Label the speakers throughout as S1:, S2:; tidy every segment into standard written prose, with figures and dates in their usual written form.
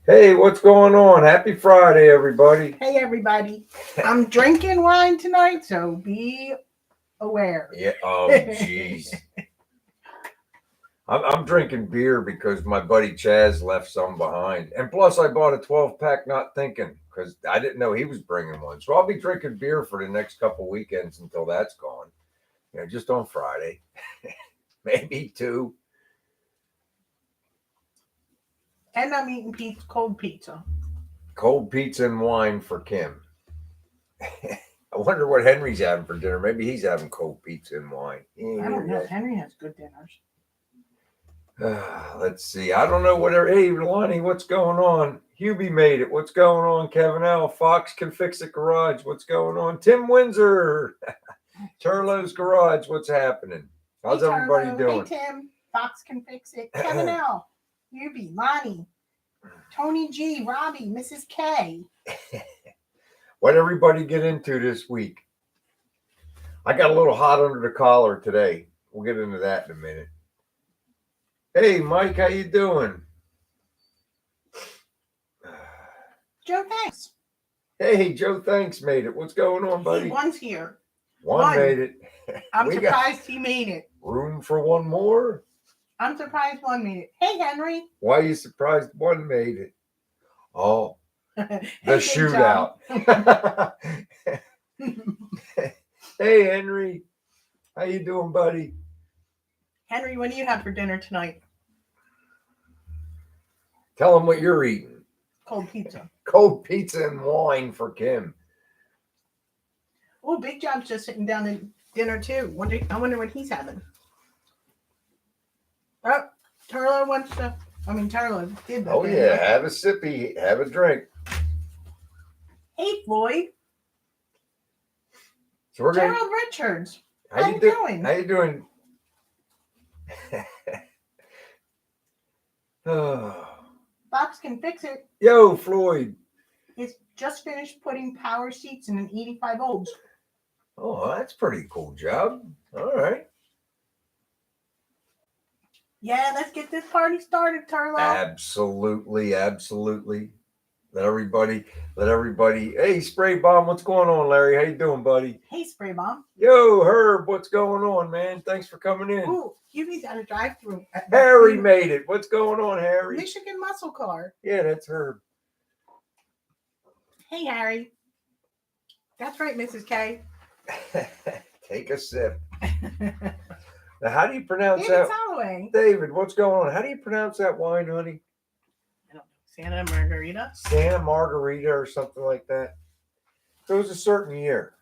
S1: Hey, what's going on? Happy Friday, everybody.
S2: Hey everybody, I'm drinking wine tonight, so be aware.
S1: Yeah, oh, jeez. I'm drinking beer because my buddy Chaz left some behind. And plus, I bought a 12 pack not thinking because I didn't know he was bringing one. So I'll be drinking beer for the next couple weekends until that's gone. Just on Friday, maybe two.
S2: And I'm eating pizza, cold pizza.
S1: Cold pizza and wine for Kim. I wonder what Henry's having for dinner. Maybe he's having cold pizza and wine. He ain't
S2: I
S1: here
S2: don't know.
S1: yet.
S2: Henry has good dinners.
S1: Let's see. I don't know whatever. Hey, Lonnie, what's going on? Hubie made it. What's going on? Kevin L. Fox can fix it garage. What's going on? Tim Windsor. Turlo's garage. What's happening? How's
S2: Hey,
S1: everybody
S2: Tarlo.
S1: doing?
S2: Hey Tim, Fox can fix it. Kevin L, Yubi, Lonnie, Tony G, Robbie, Mrs. K.
S1: What everybody get into this week? I got a little hot under the collar today. We'll get into that in a minute. Hey, Mike, how you doing?
S2: Joe, thanks.
S1: Hey, Joe, thanks, made it. What's going on, buddy?
S2: One's here.
S1: One made it.
S2: I'm
S1: We got
S2: surprised he made it.
S1: room for one more.
S2: I'm surprised one made it. Hey Henry.
S1: Why are you surprised one made it? Oh, the
S2: Hey,
S1: shootout. Hey, Henry. How you doing, buddy?
S2: Henry, what do you have for dinner tonight?
S1: Tell him what you're eating.
S2: Cold pizza.
S1: Cold pizza and wine for Kim.
S2: Oh, Big Job's just sitting down at dinner too. I wonder what he's having. Oh, Turlo wants to. Turlo did that.
S1: Oh, yeah. Have a sippy. Have a drink.
S2: Hey, Floyd.
S1: So we're going
S2: Gerald Richards.
S1: How you doing? How you doing?
S2: Fox can fix it.
S1: Yo, Floyd.
S2: He's just finished putting power seats in an 85 Olds.
S1: Oh, that's pretty cool job. All right.
S2: Yeah, let's get this party started, Turlo.
S1: Absolutely, absolutely. Let everybody. Hey, Spray Bomb, what's going on, Larry? How you doing, buddy?
S2: Hey, Spray Bomb.
S1: Yo, Herb, what's going on, man? Thanks for coming in.
S2: Ooh, Hubie's at a drive-through.
S1: Harry made it. What's going on, Harry?
S2: Michigan Muscle Car.
S1: Yeah, that's Herb.
S2: Hey, Harry. That's right, Mrs. K.
S1: Take a sip. Now, how do you pronounce
S2: David
S1: that?
S2: Soloway.
S1: David, what's going on? How do you pronounce that wine, honey?
S2: I don't know. Santa Margarita?
S1: Santa Margarita or something like that. It was a certain year.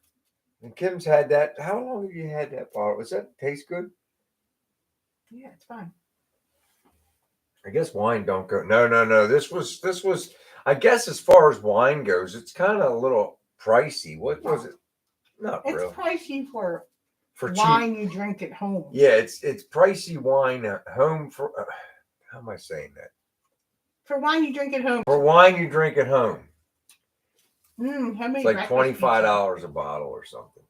S1: And Kim's had that. How long have you had that bottle? Does that taste good?
S2: Yeah, it's fine.
S1: I guess wine don't go. No. This was. I guess as far as wine goes, it's kind of a little pricey. What was it? Not
S2: It's
S1: real.
S2: pricey for
S1: cheap.
S2: wine you drink at home.
S1: Yeah, it's pricey wine at home for. How am I saying that?
S2: For wine you drink at home.
S1: For wine you drink at home.
S2: How many?
S1: It's like $25 a bottle or something.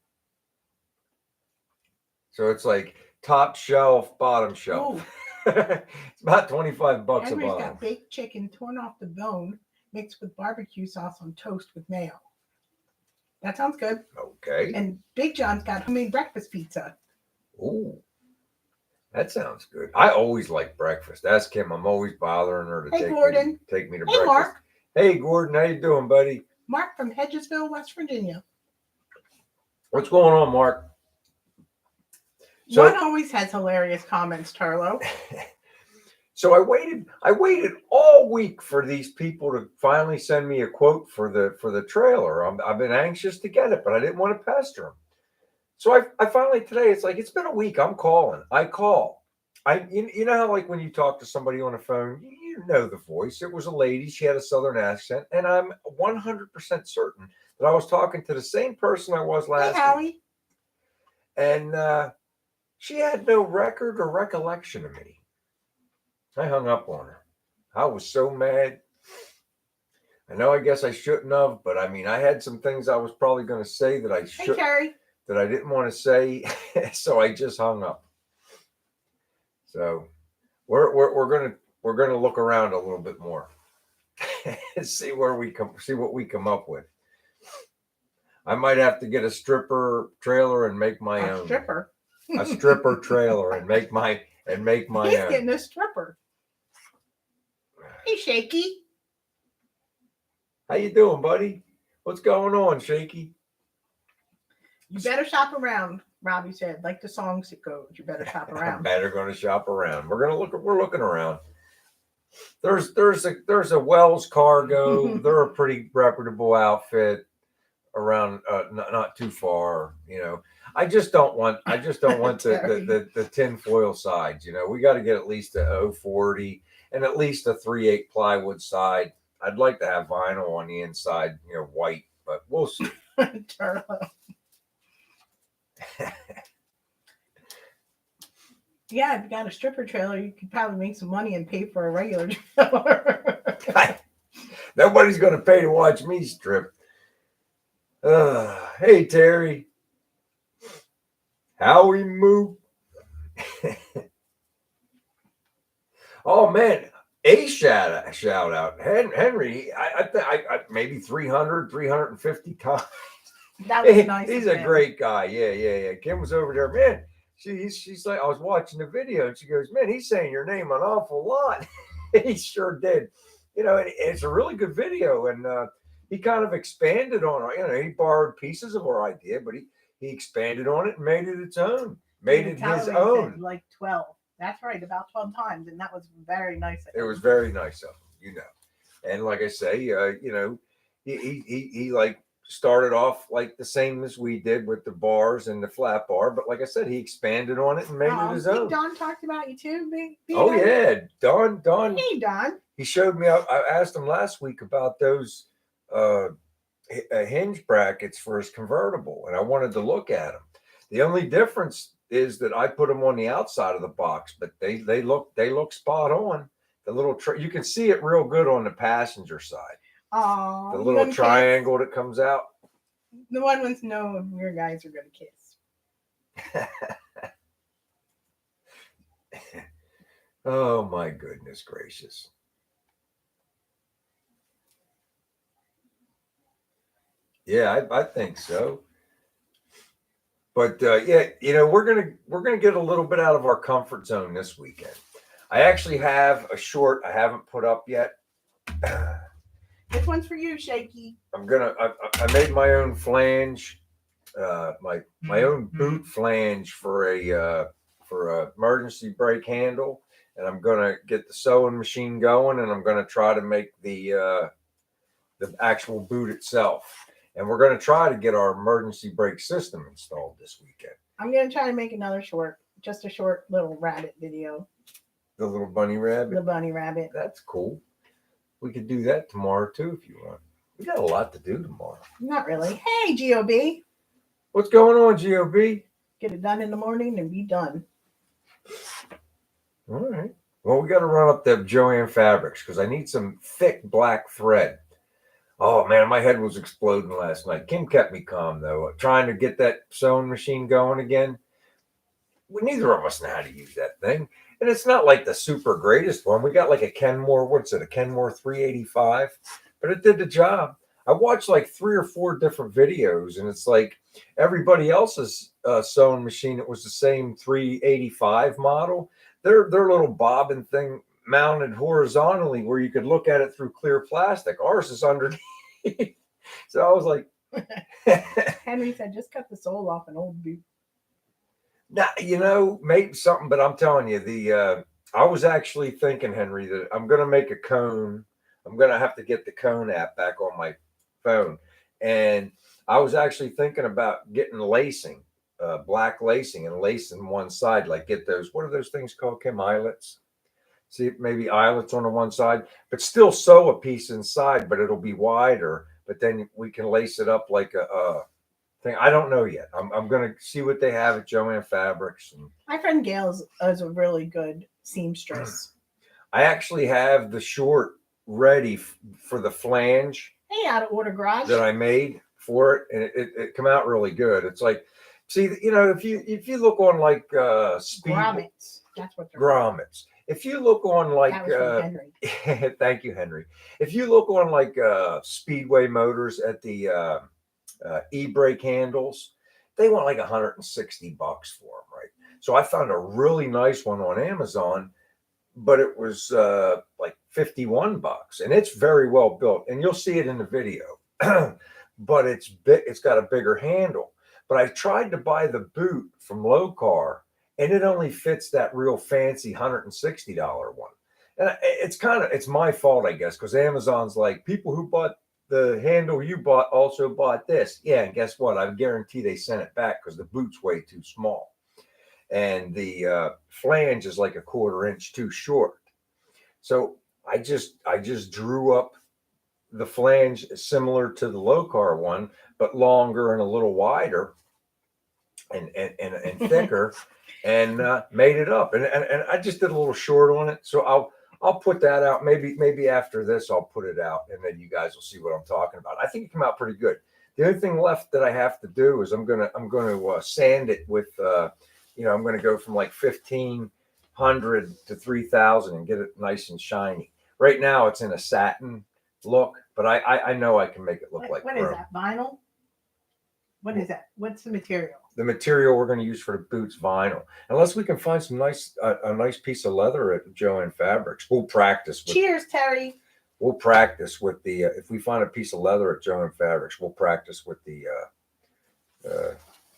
S1: So it's like top shelf, bottom shelf. It's about $25 a bottle.
S2: Henry's got baked chicken torn off the bone, mixed with barbecue sauce on toast with mayo. That sounds good.
S1: Okay.
S2: And Big John's got homemade breakfast pizza.
S1: Ooh, that sounds good. I always like breakfast. Ask Kim. I'm always bothering her to take me to breakfast.
S2: Mark.
S1: Hey, Gordon. How you doing, buddy?
S2: Mark from Hedgesville, West Virginia.
S1: What's going on, Mark?
S2: One always has hilarious comments, Turlo.
S1: So I waited all week for these people to finally send me a quote for the trailer. I've been anxious to get it, but I didn't want to pester them. So I finally today, it's like, it's been a week. I'm calling. I call. You know how, like, when you talk to somebody on the phone, you know the voice. It was a lady. She had a Southern accent, and I'm 100% certain that I was talking to the same person I was last week. And she had no record or recollection of me. I hung up on her. I was so mad. I guess I shouldn't have, but I had some things I was probably going to say that I should, that I didn't want to say, so I just hung up. So we're gonna look around a little bit more. see what we come up with. I might have to get a stripper trailer and make my own.
S2: Stripper.
S1: A stripper trailer and make my
S2: He's
S1: own.
S2: getting a stripper. Hey, Shaky.
S1: How you doing, buddy? What's going on, Shaky?
S2: You better shop around, Robbie said. Like the songs it goes. You better shop
S1: I'm
S2: around.
S1: better going to shop around. We're looking around. There's a Wells Cargo. They're a pretty reputable outfit around not too far, you know. I just don't want the tinfoil sides, you know. We got to get at least a 040 and at least a 3/8 plywood side. I'd like to have vinyl on the inside, you know, white, but we'll see.
S2: Turbo. Yeah, if you got a stripper trailer, you could probably make some money and pay for a regular trailer.
S1: Nobody's going to pay to watch me strip. Hey, Terry. Howie Moo. Oh, man. A shout out. Henry, I maybe 350 times.
S2: That was nice.
S1: He's a great guy. Yeah. Kim was over there, man. She's like, I was watching the video and she goes, man, he's saying your name an awful lot. He sure did. You know, and it's a really good video. And he kind of expanded on it. You know, he borrowed pieces of our idea, but he expanded on it and made it its own. Made it his own.
S2: Like 12. That's right, about 12 times. And that was very nice.
S1: It was very nice of him, you know. And like I say, you know, he like started off like the same as we did with the bars and the flat bar, but like I said, he expanded on it and made it his own.
S2: Don talked about you too, big.
S1: Oh yeah, Don.
S2: Hey, Don.
S1: He showed me. I asked him last week about those hinge brackets for his convertible, and I wanted to look at them. The only difference is that I put them on the outside of the box, but they look spot on. The little you can see it real good on the passenger side.
S2: Oh,
S1: the little triangle that comes out.
S2: The one wants to know if your guys are going to kiss.
S1: Oh my goodness gracious. Yeah, I think so. But yeah, you know, we're gonna get a little bit out of our comfort zone this weekend. I actually have a short I haven't put up yet.
S2: This one's for you, Shaky.
S1: I made my own flange, my own boot flange for a emergency brake handle, and I'm gonna get the sewing machine going, and I'm gonna try to make the actual boot itself. And we're going to try to get our emergency brake system installed this weekend.
S2: I'm going to try to make another just a short little rabbit video.
S1: The little bunny rabbit?
S2: The bunny rabbit.
S1: That's cool. We could do that tomorrow too if you want. We got a lot to do tomorrow.
S2: Not really. Hey, GOB.
S1: What's going on, GOB?
S2: Get it done in the morning and be done.
S1: All right. Well, we got to run up to Joann Fabrics because I need some thick black thread. Oh man, my head was exploding last night. Kim kept me calm though, trying to get that sewing machine going again. Neither of us know how to use that thing, and it's not like the super greatest one. We got like a Kenmore, a Kenmore 385, but it did the job. I watched like 3 or 4 different videos, and it's like everybody else's sewing machine. It was the same 385 model. Their little bobbin thing mounted horizontally where you could look at it through clear plastic. Ours is underneath. So I was like,
S2: Henry said, just cut the sole off an old boot.
S1: Now, you know, maybe something, but I'm telling you, I was actually thinking, Henry, that I'm going to make a cone. I'm going to have to get the cone app back on my phone. And I was actually thinking about getting lacing, black lacing, and lacing one side, like get those, what are those things called, Kim? Eyelets? See, maybe eyelets on the one side, but still sew a piece inside, but it'll be wider. But then we can lace it up like a thing. I don't know yet. I'm going to see what they have at Joann Fabrics. And
S2: my friend Gail is a really good seamstress.
S1: I actually have the short ready for the flange.
S2: Hey, out of Order Garage.
S1: That I made for it, and it come out really good. It's like, see, you know, if you look on like speed
S2: grommets. That's what they're
S1: grommets. if you look on like,
S2: That was from Henry.
S1: thank you, Henry. If you look on like Speedway Motors at the e-brake handles, they want like $160 for them, right? So I found a really nice one on Amazon, but it was like $51, and it's very well built, and you'll see it in the video. But it's big, it's got a bigger handle. But I tried to buy the boot from Low Car, and it only fits that real fancy $160 one. And it's my fault, I guess, because Amazon's like, people who bought the handle you bought also bought this. Yeah, and guess what? I guarantee they sent it back because the boot's way too small, and the flange is like a quarter inch too short. So I just drew up the flange similar to the Low Car one, but longer and a little wider and thicker, and made it up. And I just did a little short on it. So I'll put that out. Maybe after this I'll put it out, and then you guys will see what I'm talking about. I think it came out pretty good. The only thing left that I have to do is I'm gonna sand it with I'm gonna go from like 1,500 to 3,000 and get it nice and shiny. Right now it's in a satin look, but I know I can make it look like
S2: what is that? Vinyl? What is that? What's the material?
S1: The material we're going to use for the boots, vinyl. Unless we can find some a nice piece of leather at Joanne Fabrics, we'll practice.
S2: Cheers, Terry.
S1: We'll practice with the if we find a piece of leather at Joanne Fabrics, we'll practice with the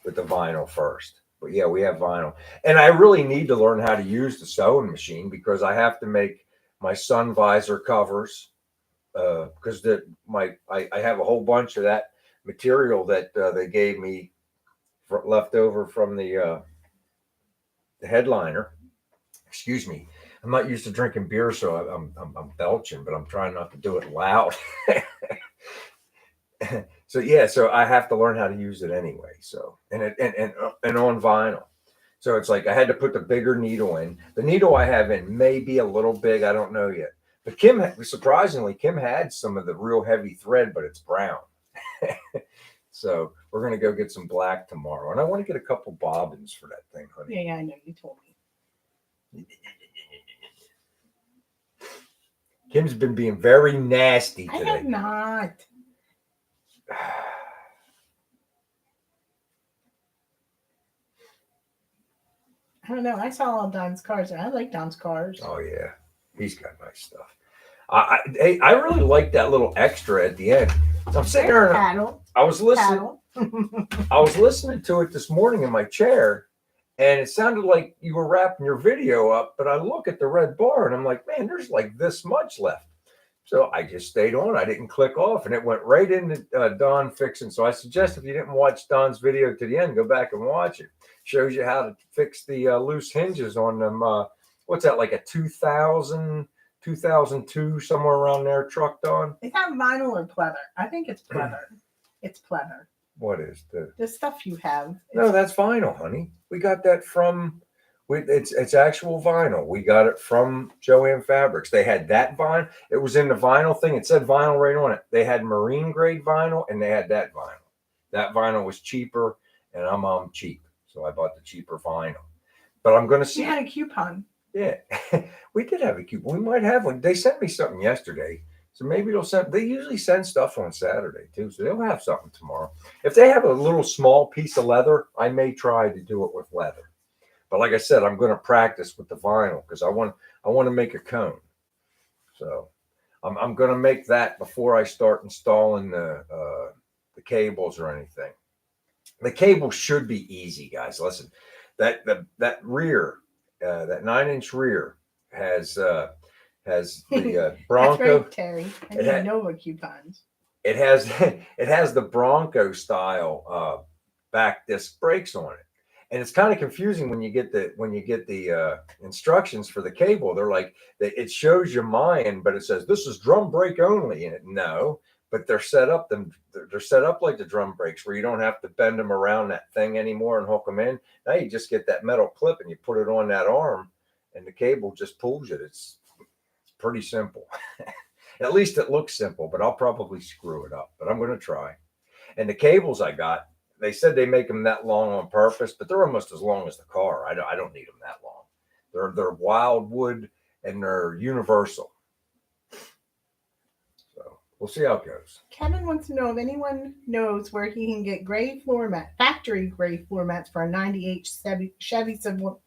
S1: vinyl first. But yeah, we have vinyl, and I really need to learn how to use the sewing machine because I have to make my sun visor covers because I have a whole bunch of that material that they gave me left over from the headliner. Excuse me, I'm not used to drinking beer, so I'm belching, but I'm trying not to do it loud. So yeah, so I have to learn how to use it anyway. So and on vinyl. So it's like I had to put the bigger needle in. The needle I have in may be a little big. I don't know yet. But surprisingly, Kim had some of the real heavy thread, but it's brown. So we're gonna go get some black tomorrow, and I want to get a couple bobbins for that thing, honey.
S2: Yeah, I know. You told me.
S1: Kim's been being very nasty today.
S2: I have not. I don't know. I saw all Don's cars. I like Don's cars.
S1: Oh yeah, he's got nice stuff. I really like that little extra at the end. I'm sitting there and I was listening. I was listening to it this morning in my chair, and it sounded like you were wrapping your video up. But I look at the red bar and I'm like, man, there's like this much left. So I just stayed on. I didn't click off, and it went right into Don fixing. So I suggest if you didn't watch Don's video to the end, go back and watch it. Shows you how to fix the loose hinges on them. What's that, like a 2000, 2002, somewhere around there truck, Don?
S2: Is that vinyl or pleather? I think it's pleather. It's pleather.
S1: What is
S2: the stuff you have?
S1: No, that's vinyl, honey. We got that from. It's actual vinyl. We got it from Joanne Fabrics. They had that vinyl. It was in the vinyl thing. It said vinyl right on it. They had marine grade vinyl, and they had that vinyl. That vinyl was cheaper, and I'm cheap, so I bought the cheaper vinyl. But I'm going to see.
S2: You had a coupon.
S1: Yeah, we did have a coupon. We might have one. They sent me something yesterday, so maybe they'll send. They usually send stuff on Saturday too, so they'll have something tomorrow. If they have a little small piece of leather, I may try to do it with leather. But like I said, I'm going to practice with the vinyl because I want to make a cone. So I'm going to make that before I start installing the cables or anything. The cable should be easy, guys. Listen, that rear, that 9-inch rear has the Bronco.
S2: That's right, Terry. I didn't know what coupons.
S1: It has the Bronco style back disc brakes on it. And it's kind of confusing when you get the instructions for the cable. They're like, it shows you mine, but it says this is drum brake only. And no, but they're set up like the drum brakes where you don't have to bend them around that thing anymore and hook them in. Now you just get that metal clip and you put it on that arm, and the cable just pulls it. It's pretty simple. At least it looks simple, but I'll probably screw it up. But I'm going to try. And the cables I got. They said they make them that long on purpose, but they're almost as long as the car. I don't need them that long. They're wildwood and they're universal. So we'll see how it goes.
S2: Kevin wants to know if anyone knows where he can get factory gray floor mats for a 98 Chevy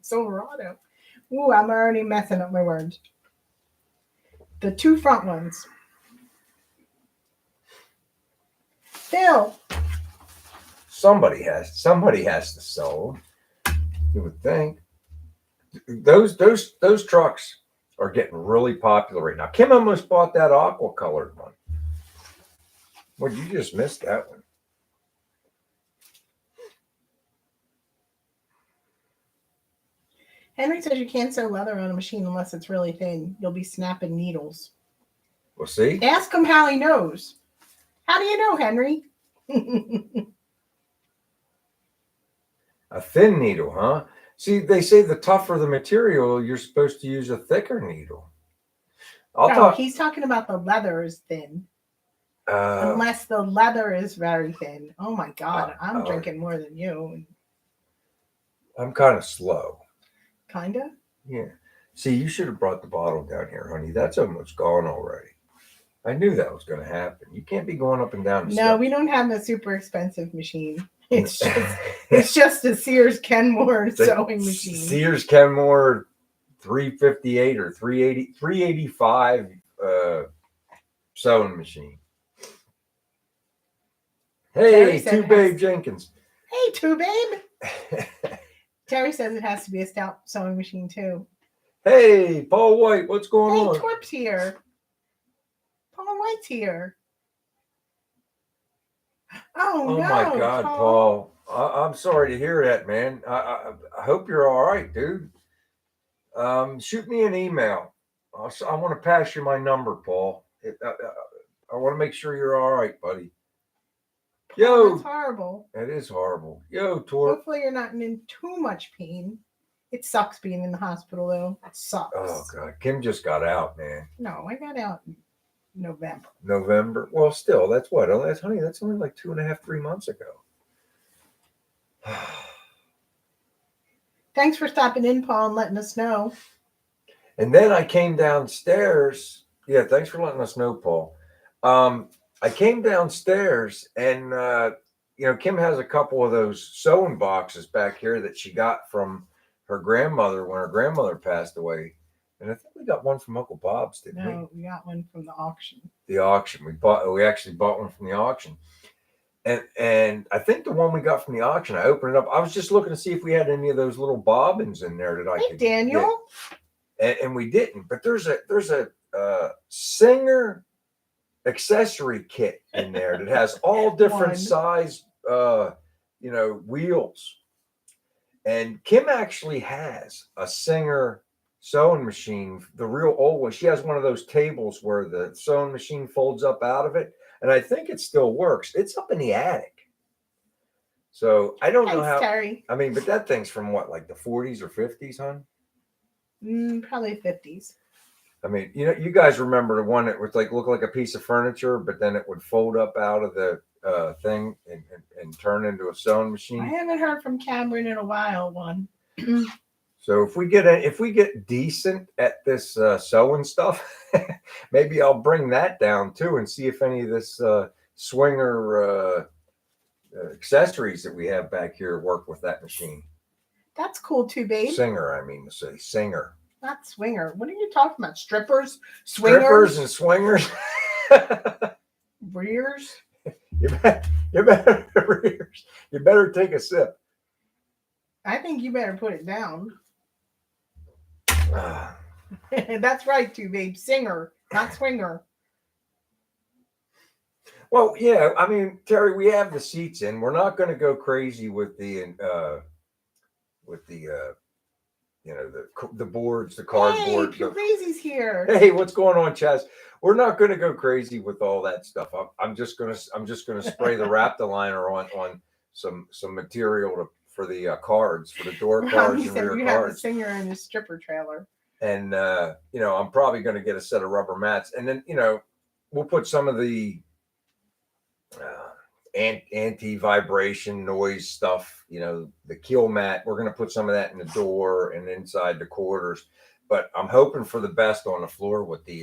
S2: Silverado. Ooh, I'm already messing up my words. The two front ones. Phil.
S1: Somebody has to sell them. You would think. Those trucks are getting really popular right now. Kim almost bought that aqua colored one. Well, you just missed that one.
S2: Henry says you can't sew leather on a machine unless it's really thin. You'll be snapping needles.
S1: Well, see?
S2: Ask him how he knows. How do you know, Henry?
S1: A thin needle, huh? See, they say the tougher the material, you're supposed to use a thicker needle.
S2: He's talking about the leather is thin. Unless the leather is very thin. Oh my God, I'm drinking more than you.
S1: I'm kind of slow.
S2: Kinda?
S1: Yeah. See, you should have brought the bottle down here, honey. That's almost gone already. I knew that was going to happen. You can't be going up and down the steps.
S2: We don't have a super expensive machine. It's just a Sears Kenmore sewing machine.
S1: Sears Kenmore 358 or 385 sewing machine. Hey, Two Babe Jenkins.
S2: Hey, Two Babe. Terry says it has to be a stout sewing machine too.
S1: Hey, Paul White, what's going on?
S2: Hey, Twerp's here. Paul White's here. Oh no,
S1: my God, Paul. I'm sorry to hear that, man. I hope you're all right, dude. Shoot me an email. I want to pass you my number, Paul. I want to make sure you're all right, buddy. Yo,
S2: that's horrible.
S1: It is horrible. Yo, Tor.
S2: Hopefully you're not in too much pain. It sucks being in the hospital, though. It sucks.
S1: Oh God, Kim just got out, man.
S2: No, I got out in November.
S1: November. Well, still, that's what? That's only like 2.5, 3 months ago.
S2: Thanks for stopping in, Paul, and letting us know.
S1: And then I came downstairs. Yeah, thanks for letting us know, Paul. I came downstairs and, Kim has a couple of those sewing boxes back here that she got from her grandmother when her grandmother passed away. And I think we got one from Uncle Bob's, didn't we?
S2: No, we got one from the auction.
S1: The auction. We actually bought one from the auction. And I think the one we got from the auction, I opened it up. I was just looking to see if we had any of those little bobbins in there that I could
S2: Daniel.
S1: Get. And we didn't. But there's a Singer accessory kit in there that has all different size wheels. And Kim actually has a Singer sewing machine, the real old one. She has one of those tables where the sewing machine folds up out of it, and I think it still works. It's up in the attic. So I don't know how.
S2: Terry.
S1: I mean, but that thing's from what, like the 40s or 50s, hon?
S2: Probably 50s.
S1: I mean, you guys remember the one that would look like a piece of furniture, but then it would fold up out of the thing and turn into a sewing machine.
S2: I haven't heard from Cameron in a while. One.
S1: So if we get decent at this sewing stuff, maybe I'll bring that down too and see if any of this Swinger accessories that we have back here work with that machine.
S2: That's cool too, babe.
S1: Singer, I mean to say Singer.
S2: Not swinger. What are you talking about? Strippers? Swingers?
S1: Strippers and swingers?
S2: Rears?
S1: You better take a sip.
S2: I think you better put it down. That's right, too, babe. Singer, not swinger.
S1: Well, yeah. I mean, Terry, we have the seats in. We're not going to go crazy with the the boards, the cardboard.
S2: Hey, Crazy's here.
S1: Hey, what's going on, Chaz? We're not going to go crazy with all that stuff. I'm just gonna spray the Raptor-liner on some material for the cards, for the door cards and rear
S2: you
S1: cards.
S2: have the Singer in his stripper trailer.
S1: And I'm probably going to get a set of rubber mats, and then we'll put some of the anti-vibration noise stuff, the keel mat. We're going to put some of that in the door and inside the quarters. but I'm hoping for the best on the floor with the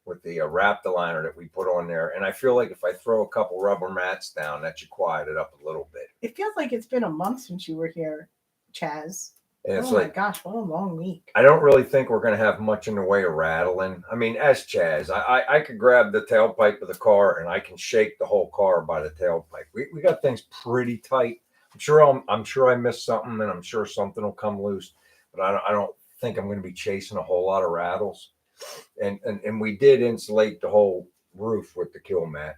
S1: Raptor that we put on there. And I feel like if I throw a couple rubber mats down, that should quiet it up a little bit.
S2: It feels like it's been a month since you were here, Chaz.
S1: And it's
S2: oh
S1: like,
S2: my gosh, what a long week.
S1: I don't really think we're going to have much in the way of rattling. I mean, as Chaz, I could grab the tailpipe of the car and I can shake the whole car by the tailpipe. We got things pretty tight. I'm sure I missed something, and I'm sure something will come loose, but I don't think I'm going to be chasing a whole lot of rattles. And we did insulate the whole roof with the kill mat.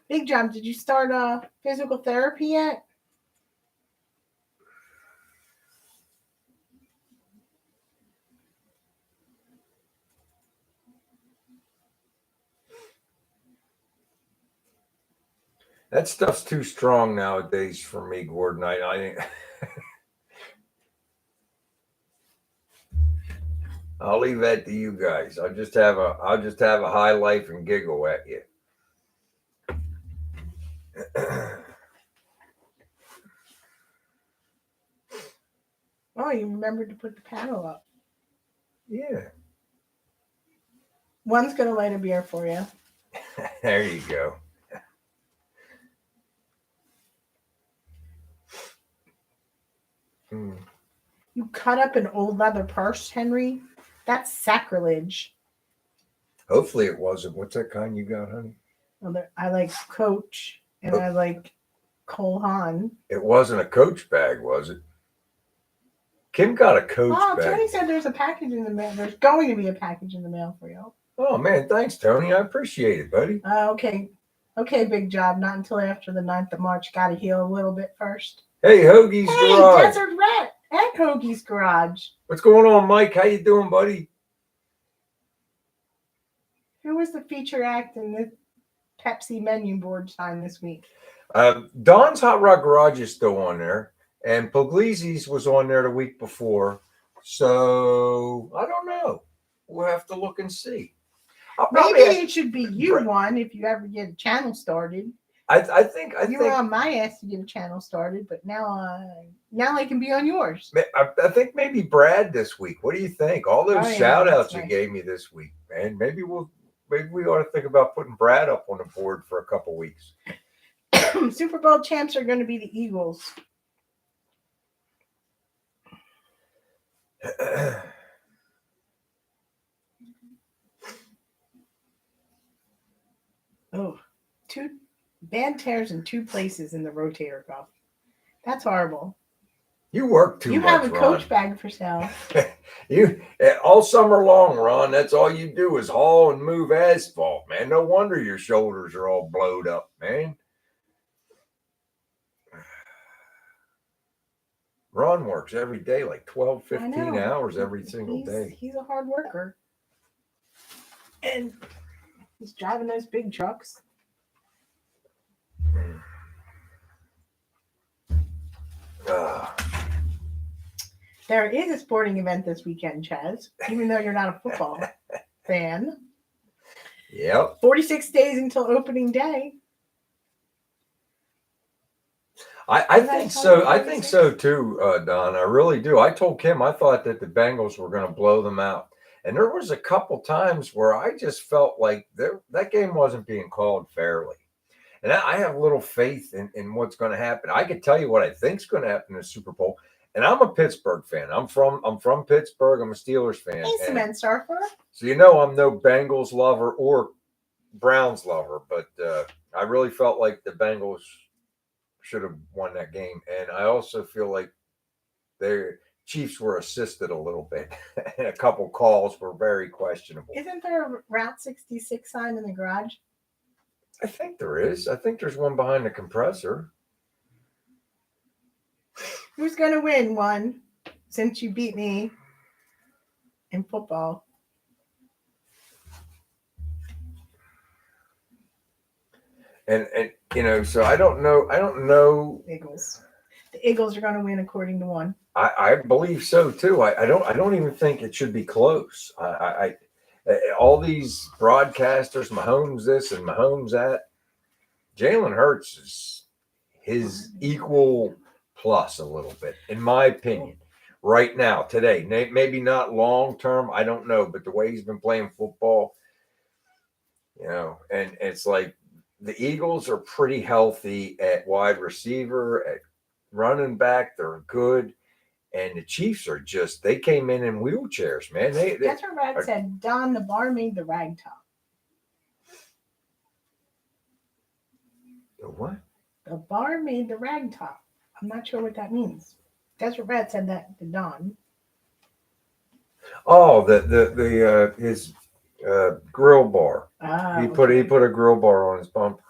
S2: Big Job, did you start physical therapy yet?
S1: That stuff's too strong nowadays for me, Gordon. I I'll leave that to you guys. I'll just have a high life and giggle at you.
S2: Oh, you remembered to put the panel up.
S1: Yeah.
S2: One's gonna light a beer for you.
S1: There you go.
S2: You cut up an old leather purse, Henry? That's sacrilege.
S1: Hopefully it wasn't. What's that kind you got, honey?
S2: Well, I like Coach and I like Cole Haan.
S1: It wasn't a Coach bag, was it? Kim got a Coach bag.
S2: Tony said there's a package in the mail. There's going to be a package in the mail for you.
S1: Oh, man. Thanks, Tony. I appreciate it, buddy.
S2: Okay. Okay, Big Job. Not until after the 9th of March. Got to heal a little bit first.
S1: Hey, Hoagie's Garage.
S2: Hey, Desert Rat at Hoagie's Garage.
S1: What's going on, Mike? How you doing, buddy?
S2: Who was the feature act in the Pepsi menu board sign this week?
S1: Don's Hot Rod Garage is still on there, and Puglisi's was on there the week before. So I don't know. We'll have to look and see.
S2: Maybe it should be you one if you ever get a channel started.
S1: I think
S2: you were on my ass to get a channel started, but now I can be on yours.
S1: I think maybe Brad this week. What do you think? All those shout outs you gave me this week, man. Maybe we ought to think about putting Brad up on the board for a couple weeks.
S2: Super Bowl champs are going to be the Eagles. Oh, 2 bad tears in 2 places in the rotator cuff. That's horrible.
S1: You work too much,
S2: You have a
S1: Ron.
S2: Coach bag for sale.
S1: You all summer long, Ron. That's all you do is haul and move asphalt, man. No wonder your shoulders are all blowed up, man. Ron works every day, like 12, 15 hours every single day.
S2: He's a hard worker. And he's driving those big trucks. There is a sporting event this weekend, Chaz, even though you're not a football fan.
S1: Yep.
S2: 46 days until opening day.
S1: I think so. I think so too, Don. I really do. I told Kim I thought that the Bengals were going to blow them out. And there was a couple times where I just felt like that game wasn't being called fairly. And I have little faith in what's going to happen. I can tell you what I think is going to happen in the Super Bowl. And I'm a Pittsburgh fan. I'm from Pittsburgh. I'm a Steelers fan.
S2: Hey, Cement Surfer.
S1: So you know I'm no Bengals lover or Browns lover, but I really felt like the Bengals should have won that game. And I also feel like their Chiefs were assisted a little bit. And a couple calls were very questionable.
S2: Isn't there a Route 66 sign in the garage?
S1: I think there is. I think there's one behind the compressor.
S2: Who's going to win one since you beat me in football?
S1: And you know, so I don't know.
S2: Eagles. The Eagles are going to win according to one.
S1: I believe so too. I don't even think it should be close. I all these broadcasters, Mahomes this and Mahomes that. Jalen Hurts is his equal plus a little bit, in my opinion. right now, today. Maybe not long term. I don't know. But the way he's been playing football, and it's like the Eagles are pretty healthy at wide receiver, at running back. They're good. And the Chiefs are they came in wheelchairs, man.
S2: That's what Red said. Don, the bar made the rag top.
S1: The what?
S2: The bar made the rag top. I'm not sure what that means. Desert Red said that to Don.
S1: Oh, his grill bar. He put a grill bar on his bumper.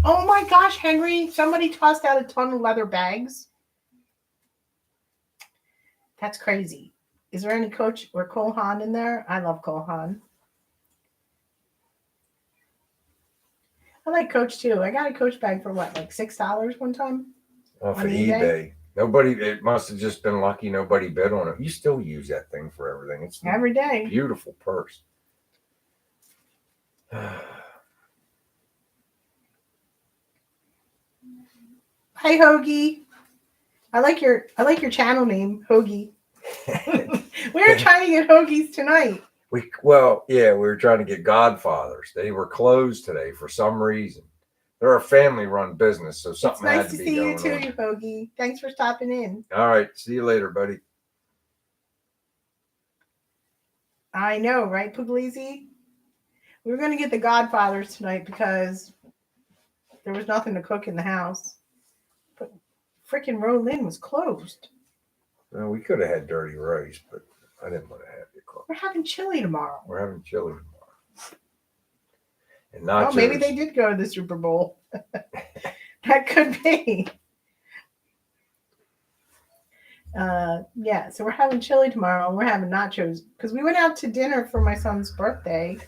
S2: Oh my gosh, Henry! Somebody tossed out a ton of leather bags. That's crazy. Is there any Coach or Cole Haan in there? I love Cole Haan. I like Coach too. I got a Coach bag for what, like $6 one time?
S1: Off of eBay. It must have just been lucky nobody bid on it. You still use that thing for everything. It's
S2: every day.
S1: Beautiful purse.
S2: Hi, Hoagie. I like your channel name, Hoagie. We were trying to get Hoagies tonight.
S1: We were trying to get Godfathers. They were closed today for some reason. They're a family-run business, so something had to be going on.
S2: It's nice to see you too, Hoagie. Thanks for stopping in.
S1: All right, see you later, buddy.
S2: I know, right, Puglisi? We were going to get the Godfathers tonight because there was nothing to cook in the house. But freaking Rolin was closed.
S1: Well, we could have had dirty rice, but I didn't want to have it cooked.
S2: We're having chili tomorrow.
S1: And nachos.
S2: Oh, maybe they did go to the Super Bowl. That could be. So we're having chili tomorrow and we're having nachos because we went out to dinner for my son's birthday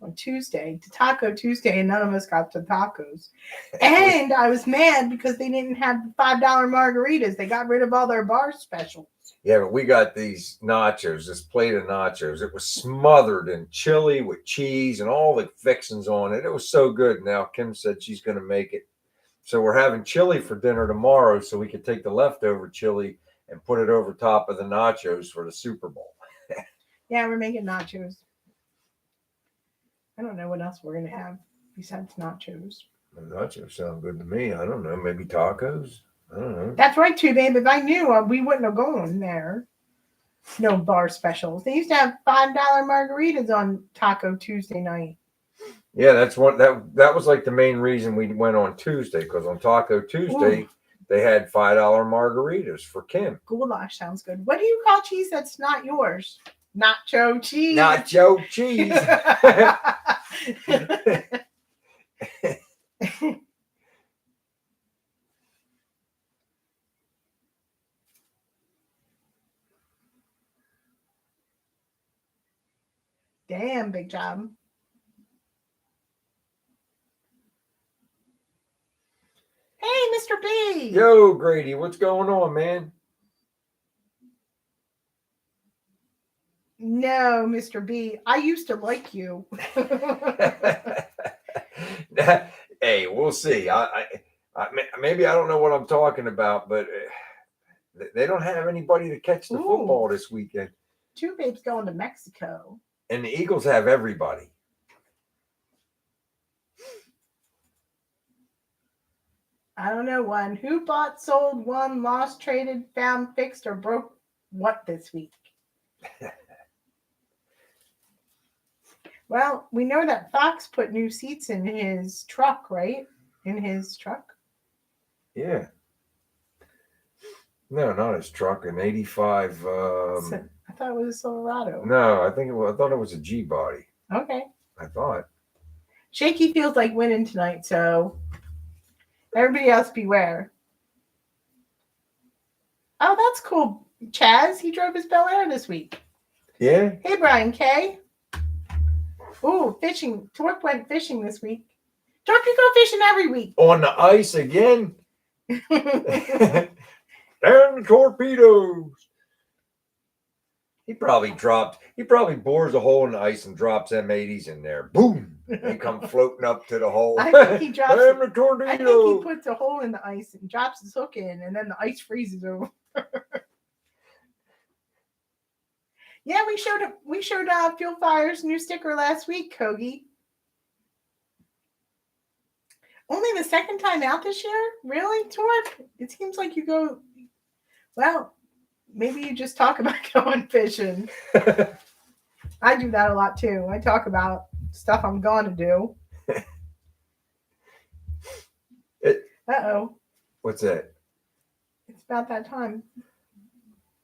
S2: on Tuesday, to Taco Tuesday, and none of us got to tacos. And I was mad because they didn't have the $5 margaritas. They got rid of all their bar specials.
S1: Yeah, but we got these nachos, this plate of nachos. It was smothered in chili with cheese and all the fixings on it. It was so good. Now, Kim said she's going to make it. So we're having chili for dinner tomorrow so we could take the leftover chili and put it over top of the nachos for the Super Bowl.
S2: Yeah, we're making nachos. I don't know what else we're going to have besides nachos.
S1: The nachos sound good to me. I don't know. Maybe tacos? I don't know.
S2: That's right, too, babe. If I knew, we wouldn't have gone there. No bar specials. They used to have $5 margaritas on Taco Tuesday night.
S1: Yeah, that's what that was like the main reason we went on Tuesday, because on Taco Tuesday they had $5 margaritas for Kim.
S2: Goulash sounds good. What do you call cheese that's not yours? Nacho cheese.
S1: Nacho cheese.
S2: Damn, big job. Hey, Mr. B.
S1: Yo, Grady, what's going on, man?
S2: No, Mr. B. I used to like you.
S1: Hey, we'll see. Maybe I don't know what I'm talking about, but they don't have anybody to catch the football this weekend.
S2: Two babes going to Mexico.
S1: And the Eagles have everybody.
S2: I don't know one. Who bought, sold, won, lost, traded, found, fixed, or broke what this week? Well, we know that Fox put new seats in his truck, right? In his truck?
S1: Yeah. No, not his truck. An 85.
S2: I thought it was a Silverado.
S1: No, I thought it was a G body.
S2: Okay.
S1: I thought.
S2: Shaky feels like winning tonight, so everybody else beware. Oh, that's cool. Chaz, he drove his Bel Air this week.
S1: Yeah.
S2: Hey, Brian K. Ooh, fishing. Torque went fishing this week. Torque, you go fishing every week.
S1: On the ice again? Damn the torpedoes. He probably bores a hole in the ice and drops M80s in there. Boom. They come floating up to the hole.
S2: I think he drops.
S1: Damn the torpedo.
S2: I think he puts a hole in the ice and drops his hook in, and then the ice freezes over. Yeah, we showed Fuel Fire's new sticker last week, Kogi. Only the second time out this year? Really, Torque? It seems like you go. Well, maybe you just talk about going fishing. I do that a lot too. I talk about stuff I'm going to do. Uh-oh.
S1: What's that?
S2: It's about that time.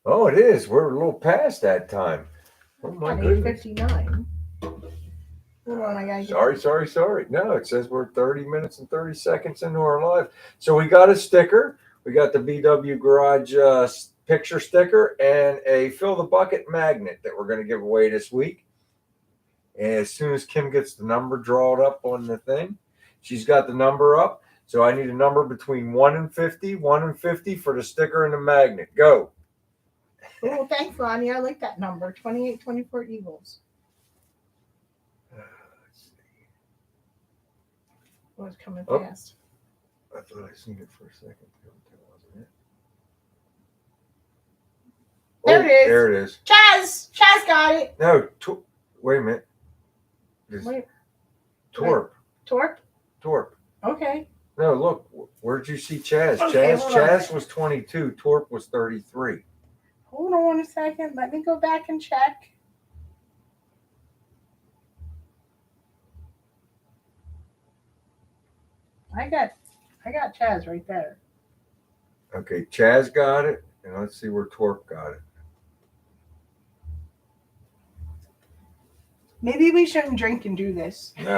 S1: Oh, it is. We're a little past that time. Oh my
S2: At
S1: goodness.
S2: 8:59. Hold on, I gotta get
S1: Sorry. No, it says we're 30 minutes and 30 seconds into our live. So we got a sticker. We got the BW Garage picture sticker and a fill the bucket magnet that we're going to give away this week. And as soon as Kim gets the number drawn up on the thing, she's got the number up. So I need a number between 1 and 50, 1 and 50 for the sticker and the magnet. Go.
S2: Oh, thanks, Lonnie. I like that number. 2824 Eagles. Oh, it's coming fast.
S1: I thought I seen it for a second. Wasn't it?
S2: There it is.
S1: There it is.
S2: Chaz got it.
S1: No, wait a minute.
S2: Wait.
S1: Torp.
S2: Okay.
S1: No, look. Where'd you see Chaz?
S2: Okay,
S1: Chaz was 22. Torp was 33.
S2: Hold on a second. Let me go back and check. I got Chaz right there.
S1: Okay, Chaz got it, and let's see where Torp got it.
S2: Maybe we shouldn't drink and do this.
S1: No.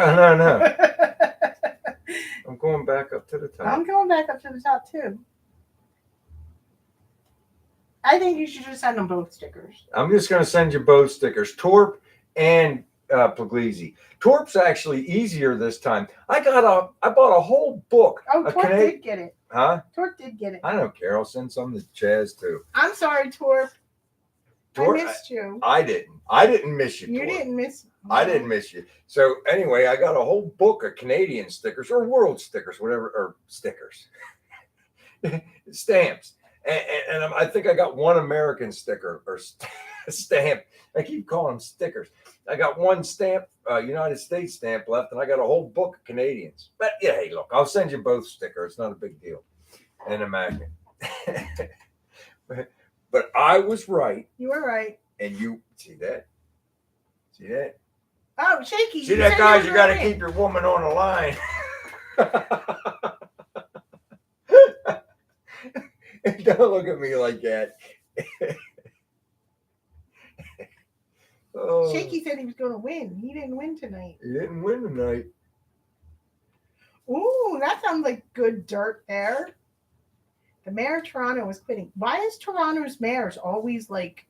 S1: I'm going back up to the top.
S2: I'm going back up to the top too. I think you should just send them both stickers.
S1: I'm just going to send you both stickers, Torp and Puglisi. Torp's actually easier this time. I bought a whole book.
S2: Oh, Torp did get it.
S1: Huh?
S2: Torp did get it.
S1: I don't care. I'll send some to Chaz too.
S2: I'm sorry, Torp. I missed you.
S1: I didn't miss you.
S2: You
S1: Torp.
S2: didn't miss.
S1: I didn't miss you. So anyway, I got a whole book of Canadian stickers or world stickers, whatever, or stickers, stamps. And I think I got one American sticker or stamp. I keep calling them stickers. I got one stamp, United States stamp left, and I got a whole book of Canadians. But yeah, hey, look, I'll send you both stickers. It's not a big deal. And a magnet. But I was right.
S2: You were right.
S1: And you see that? See that?
S2: Oh, Shaky.
S1: See that, guys? You got to keep your woman on the line. Don't look at me like that.
S2: Oh. Shaky said he was going to win. He didn't win tonight.
S1: He didn't win tonight.
S2: Ooh, that sounds like good dirt there. The mayor of Toronto is quitting. Why is Toronto's mayors always like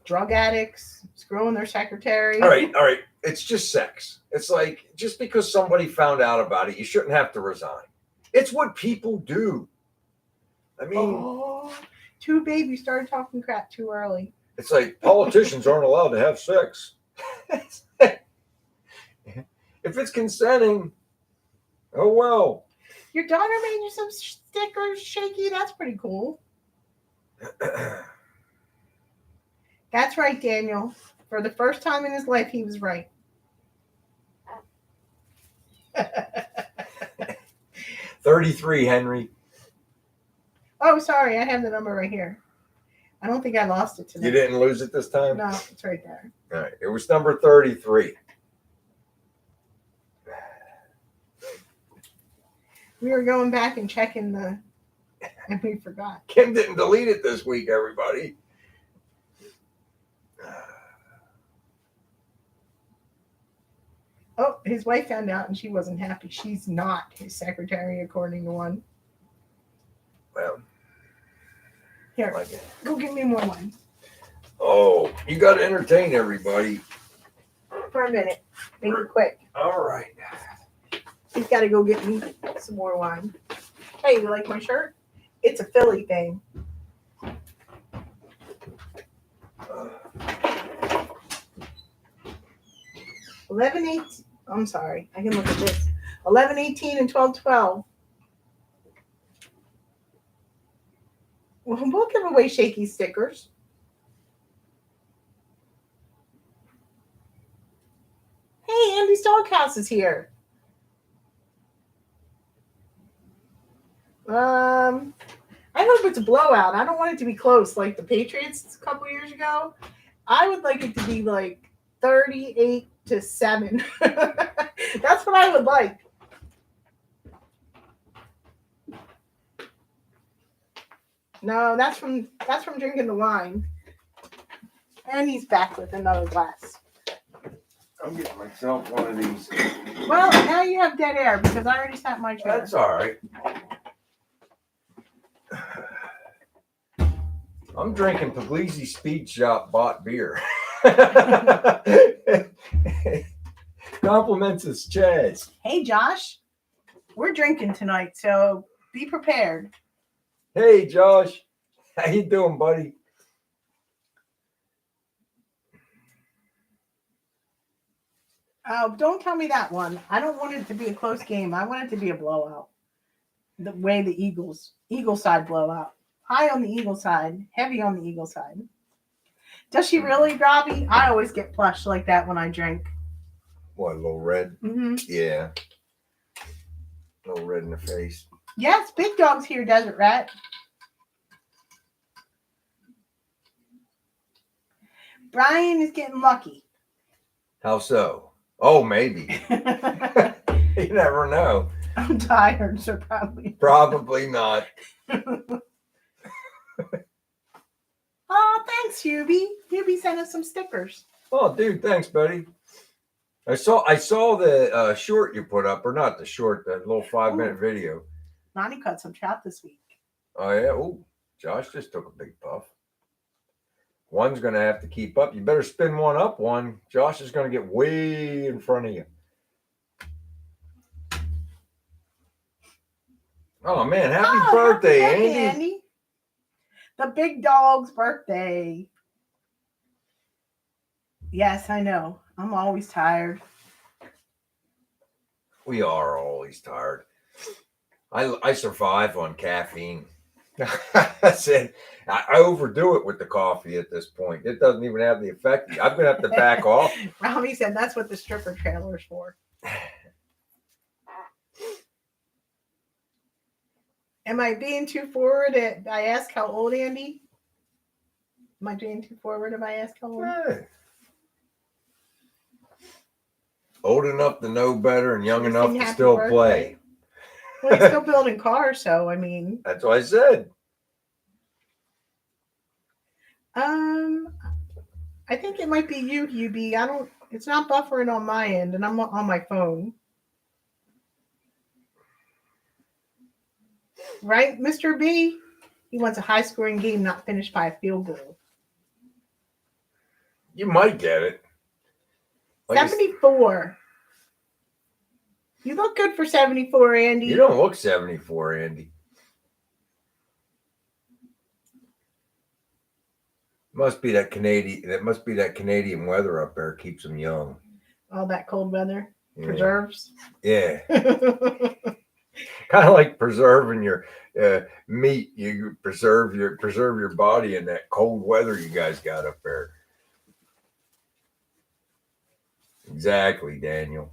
S2: drug addicts, screwing their secretary?
S1: All right. It's just sex. It's like just because somebody found out about it, you shouldn't have to resign. It's what people do. I mean,
S2: two babies started talking crap too early.
S1: It's like politicians aren't allowed to have sex. If it's consenting, oh well.
S2: Your daughter made you some stickers, Shaky. That's pretty cool. That's right, Daniel. For the first time in his life, he was right.
S1: 33, Henry.
S2: Oh, sorry. I have the number right here. I don't think I lost it today.
S1: You didn't lose it this time?
S2: No, it's right there.
S1: All right. It was number 33.
S2: We were going back and checking and we forgot.
S1: Kim didn't delete it this week, everybody.
S2: Oh, his wife found out and she wasn't happy. She's not his secretary, according to one.
S1: Well,
S2: here, go get me more wine.
S1: Oh, you got to entertain everybody.
S2: For a minute. Make it quick.
S1: All right.
S2: He's got to go get me some more wine. Hey, you like my shirt? It's a Philly thing. I'm sorry. I can look at this. 11-18 and 12-12. Well, we'll give away Shaky stickers. Andy's doghouse is here. I hope it's a blowout. I don't want it to be close like the Patriots a couple years ago. I would like it to be like 38-7. That's what I would like. No, that's from drinking the wine. And he's back with another glass.
S1: I'm getting myself one of these.
S2: Well, now you have dead air because I already sat in my chair.
S1: That's all right. I'm drinking Puglisi Speed Shop bought beer. Compliments us, Chaz.
S2: Hey, Josh. We're drinking tonight, so be prepared.
S1: Hey, Josh. How you doing, buddy?
S2: Oh, don't tell me that one. I don't want it to be a close game. I want it to be a blowout. The way the Eagle side blowout. High on the Eagle side, heavy on the Eagle side. Does she really, Robbie? I always get flushed like that when I drink.
S1: What, a little red?
S2: Mm-hmm.
S1: Yeah. A little red in the face.
S2: Yes, Big Dog's here, Desert Rat. Brian is getting lucky.
S1: How so? Oh, maybe. You never know.
S2: I'm tired, so probably.
S1: Probably not.
S2: Oh, thanks, Hubie. Hubie sent us some stickers.
S1: Oh, dude, thanks, buddy. I saw the short you put up, or not the short, the little 5-minute video.
S2: Ronnie caught some trout this week.
S1: Oh yeah. Oh, Josh just took a big puff. One's gonna have to keep up. You better spin one up. One. Josh is gonna get way in front of you. Oh man, happy birthday,
S2: happy
S1: Andy.
S2: Andy. The big dog's birthday. Yes, I know. I'm always tired.
S1: We are always tired. I survive on caffeine. I said I overdo it with the coffee at this point. It doesn't even have the effect. I'm gonna have to back off.
S2: Robbie said that's what the stripper trailer's for. Am I being too forward? I ask how old, Andy? Am I being too forward if I ask how old?
S1: Hey. Old enough to know better and young enough to still play.
S2: Well, he's still building cars, so I mean.
S1: That's what I said.
S2: I think it might be you, Hubie. It's not buffering on my end, and I'm on my phone. Right, Mr. B? He wants a high-scoring game not finished by a field goal.
S1: You might get it. Like
S2: 74. You look good for 74, Andy.
S1: You don't look 74, Andy. Must be that Canadian weather up there keeps them young.
S2: All that cold weather preserves.
S1: Yeah. Kind of like preserving your meat. You preserve your body in that cold weather you guys got up there. Exactly, Daniel.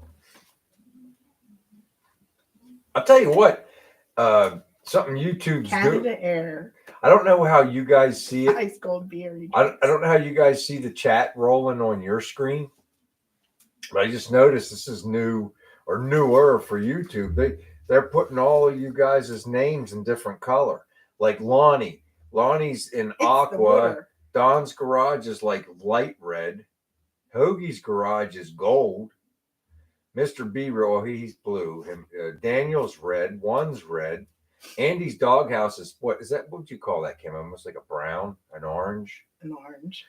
S1: I'll tell you what, something YouTube's
S2: Canada
S1: doing.
S2: Air.
S1: I don't know how you guys see it.
S2: Ice cold beer.
S1: I don't know how you guys see the chat rolling on your screen, but I just noticed this is new or newer for YouTube. They're putting all of you guys' names in different color. Like Lonnie. Lonnie's in aqua. Don's garage is like light red. Hoagie's garage is gold. Mr. B, he's blue. Daniel's red. One's red. Andy's doghouse is what is that? What would you call that, Kim? Almost like a brown, an orange.
S2: An orange.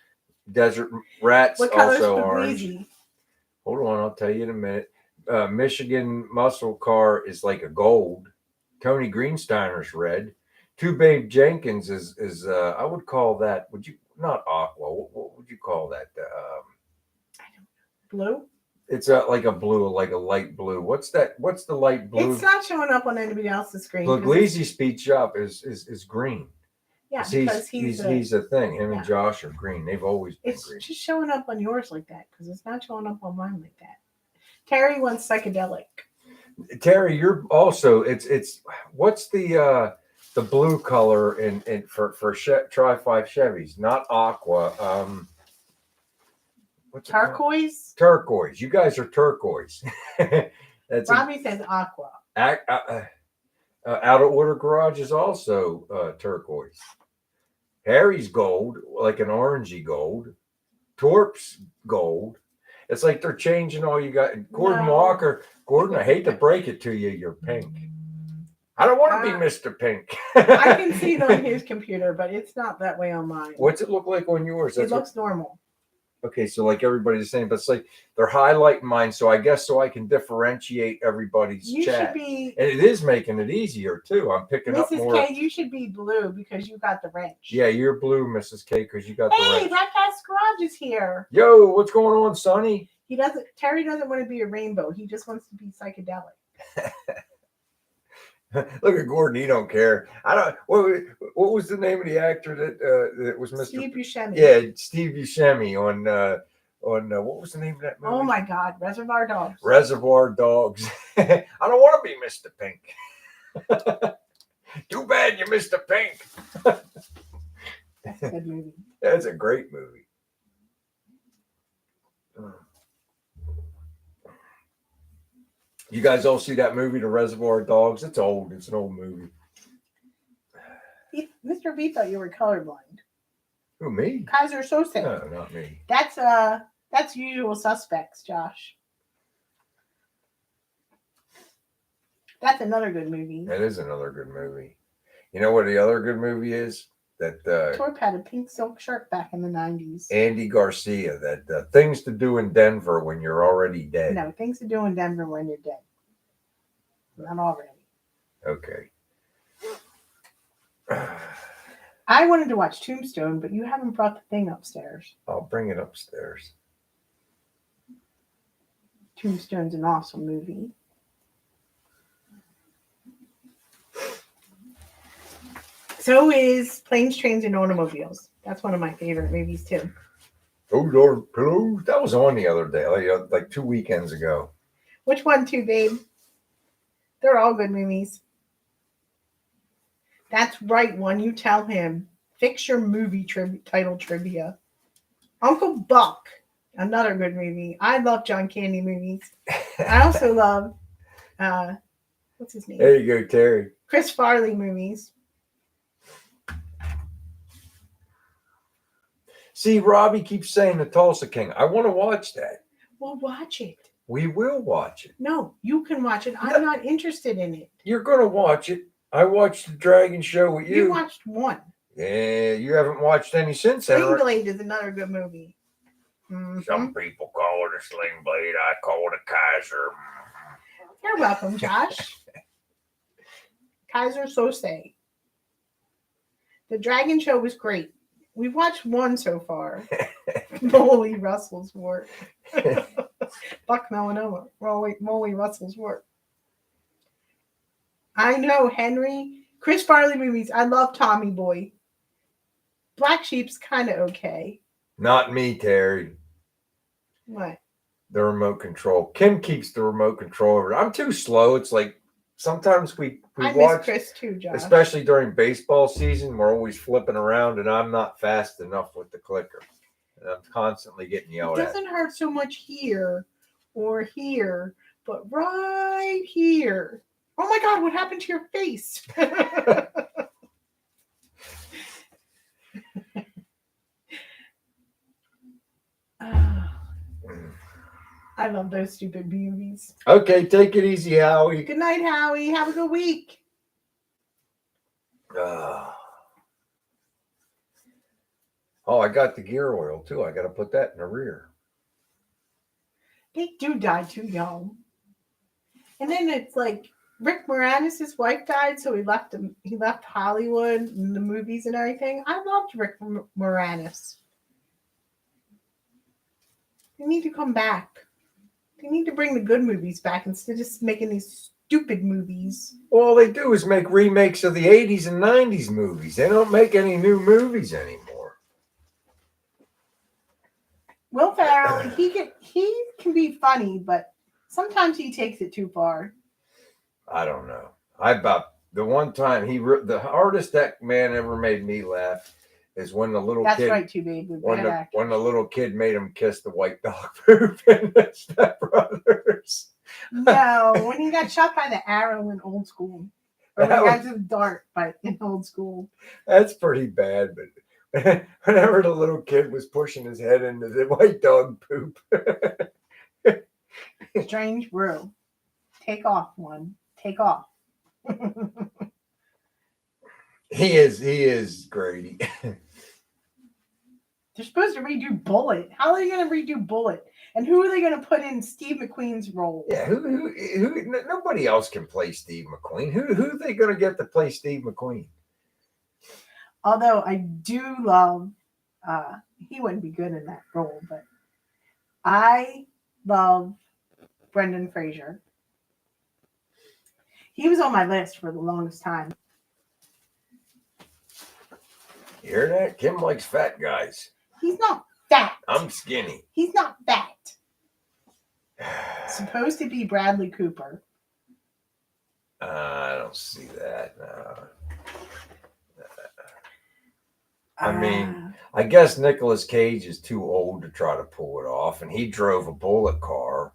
S1: Desert Rats
S2: what
S1: also orange. Hold on, I'll tell you in a minute. Michigan Muscle Car is like a gold. Tony Greensteiner's red. Two Babe Jenkins is I would call that. Would you not aqua? What would you call that?
S2: Blue.
S1: It's like a blue, like a light blue. What's that? What's the light blue?
S2: It's not showing up on anybody else's screen.
S1: Puglisi Speed Shop is green.
S2: Yeah,
S1: because he's a thing. Him and Josh are green. They've always been green.
S2: It's just showing up on yours like that because it's not showing up on mine like that. Terry wants psychedelic.
S1: Terry, you're also it's what's the blue color in for Tri-5 Chevys? Not aqua. What's it called?
S2: Turquoise.
S1: Turquoise. You guys are turquoise. That's
S2: Robbie says aqua.
S1: Out of order garage is also turquoise. Harry's gold, like an orangey gold. Torp's gold. It's like they're changing all you got. Gordon
S2: No.
S1: Walker. Gordon, I hate to break it to you, you're pink. I don't want to be Mr. Pink.
S2: I can see it on his computer, but it's not that way on mine.
S1: What's it look like on yours?
S2: It looks normal.
S1: Okay, so like everybody's the same, but it's like they're highlighting mine, so I guess so I can differentiate everybody's
S2: You
S1: chat.
S2: should be.
S1: And it is making it easier too. I'm picking up more.
S2: Mrs. K, you should be blue because you got the wrench.
S1: Yeah, you're blue, Mrs. K, because you got the
S2: Hey,
S1: wrench.
S2: Rat Cat's Garage is here.
S1: Yo, what's going on, Sonny?
S2: Terry doesn't want to be a rainbow. He just wants to be psychedelic.
S1: Look at Gordon. He don't care. I don't. What was the name of the actor that was Mr.
S2: Steve Buscemi.
S1: Yeah, Steve Buscemi on what was the name of that movie?
S2: Oh my God, Reservoir Dogs.
S1: Reservoir Dogs. I don't want to be Mr. Pink. Too bad you Mr. Pink.
S2: That's a good movie.
S1: That's a great movie. You guys all see that movie, The Reservoir Dogs? It's old. It's an old movie.
S2: Mr. B thought you were colorblind.
S1: Who, me?
S2: Kaiser Sose.
S1: No, not me.
S2: That's Usual Suspects, Josh. That's another good movie.
S1: That is another good movie. You know what the other good movie is? That
S2: Torp had a pink silk shirt back in the 90s.
S1: Andy Garcia, that Things to Do in Denver When You're Already Dead.
S2: No, Things to Do in Denver When You're Dead. Not already.
S1: Okay.
S2: I wanted to watch Tombstone, but you haven't brought the thing upstairs.
S1: I'll bring it upstairs.
S2: Tombstone's an awesome movie. So is Planes, Trains, and Automobiles. That's one of my favorite movies, too.
S1: Oh, Lord, pillows. That was on the other day, like 2 weekends ago.
S2: Which one, too, babe? They're all good movies. That's right, one. You tell him. Fix your movie title trivia. Uncle Buck. Another good movie. I love John Candy movies. I also love, what's his name?
S1: There you go, Terry.
S2: Chris Farley movies.
S1: See, Robbie keeps saying The Tulsa King. I want to watch that.
S2: Well, watch it.
S1: We will watch it.
S2: No, you can watch it. I'm not interested in it.
S1: You're going to watch it. I watched The Dragon Show with you.
S2: You watched one.
S1: Yeah, you haven't watched any since then.
S2: Sling Blade is another good movie. Mm-hmm.
S1: Some people call it a sling blade. I call it a Kaiser.
S2: You're welcome, Josh. Kaiser Sose. The Dragon Show was great. We've watched one so far. Molly Russell's work. Buck Melanoma. Molly Russell's work. I know, Henry. Chris Farley movies. I love Tommy Boy. Black Sheep's kind of okay.
S1: Not me, Terry.
S2: What?
S1: The remote control. Kim keeps the remote control over. I'm too slow. It's like sometimes we
S2: I
S1: watch,
S2: miss Chris too, Josh.
S1: especially during baseball season. We're always flipping around, and I'm not fast enough with the clicker. And I'm constantly getting
S2: It
S1: yelled at.
S2: doesn't hurt so much here or here, but right here. Oh my God, what happened to your face? I love those stupid movies.
S1: Okay, take it easy, Howie.
S2: Good night, Howie. Have a good week.
S1: Oh, I got the gear oil too. I got to put that in the rear.
S2: They do die too young. And then it's like Rick Moranis' wife died, so he left Hollywood and the movies and everything. I loved Rick Moranis. They need to come back. They need to bring the good movies back instead of just making these stupid movies.
S1: All they do is make remakes of the 80s and 90s movies. They don't make any new movies anymore.
S2: Will Ferrell, he can be funny, but Sometimes he takes it too far.
S1: I don't know. I about the one time the hardest that man ever made me laugh is when the little
S2: That's
S1: kid
S2: right, too, babe. We're
S1: when
S2: bad
S1: the
S2: actors.
S1: when the little kid made him kiss the white dog poop in the Step Brothers.
S2: No, when he got shot by the arrow in Old School. Or when
S1: That
S2: he got
S1: was-
S2: his dart in Old School.
S1: That's pretty bad, but whenever the little kid was pushing his head into the white dog poop.
S2: Strange brew. Take off one. Take off.
S1: He is Grady.
S2: They're supposed to redo Bullet. How are they going to redo Bullet? And who are they going to put in Steve McQueen's role?
S1: Yeah, who nobody else can play Steve McQueen. Who are they going to get to play Steve McQueen?
S2: Although I do love, he wouldn't be good in that role, but I love Brendan Fraser. He was on my list for the longest time.
S1: You hear that? Kim likes fat guys.
S2: He's not fat.
S1: I'm skinny.
S2: He's not fat. Supposed to be Bradley Cooper.
S1: I don't see that. No. I mean, I guess Nicolas Cage is too old to try to pull it off, and he drove a bullet car.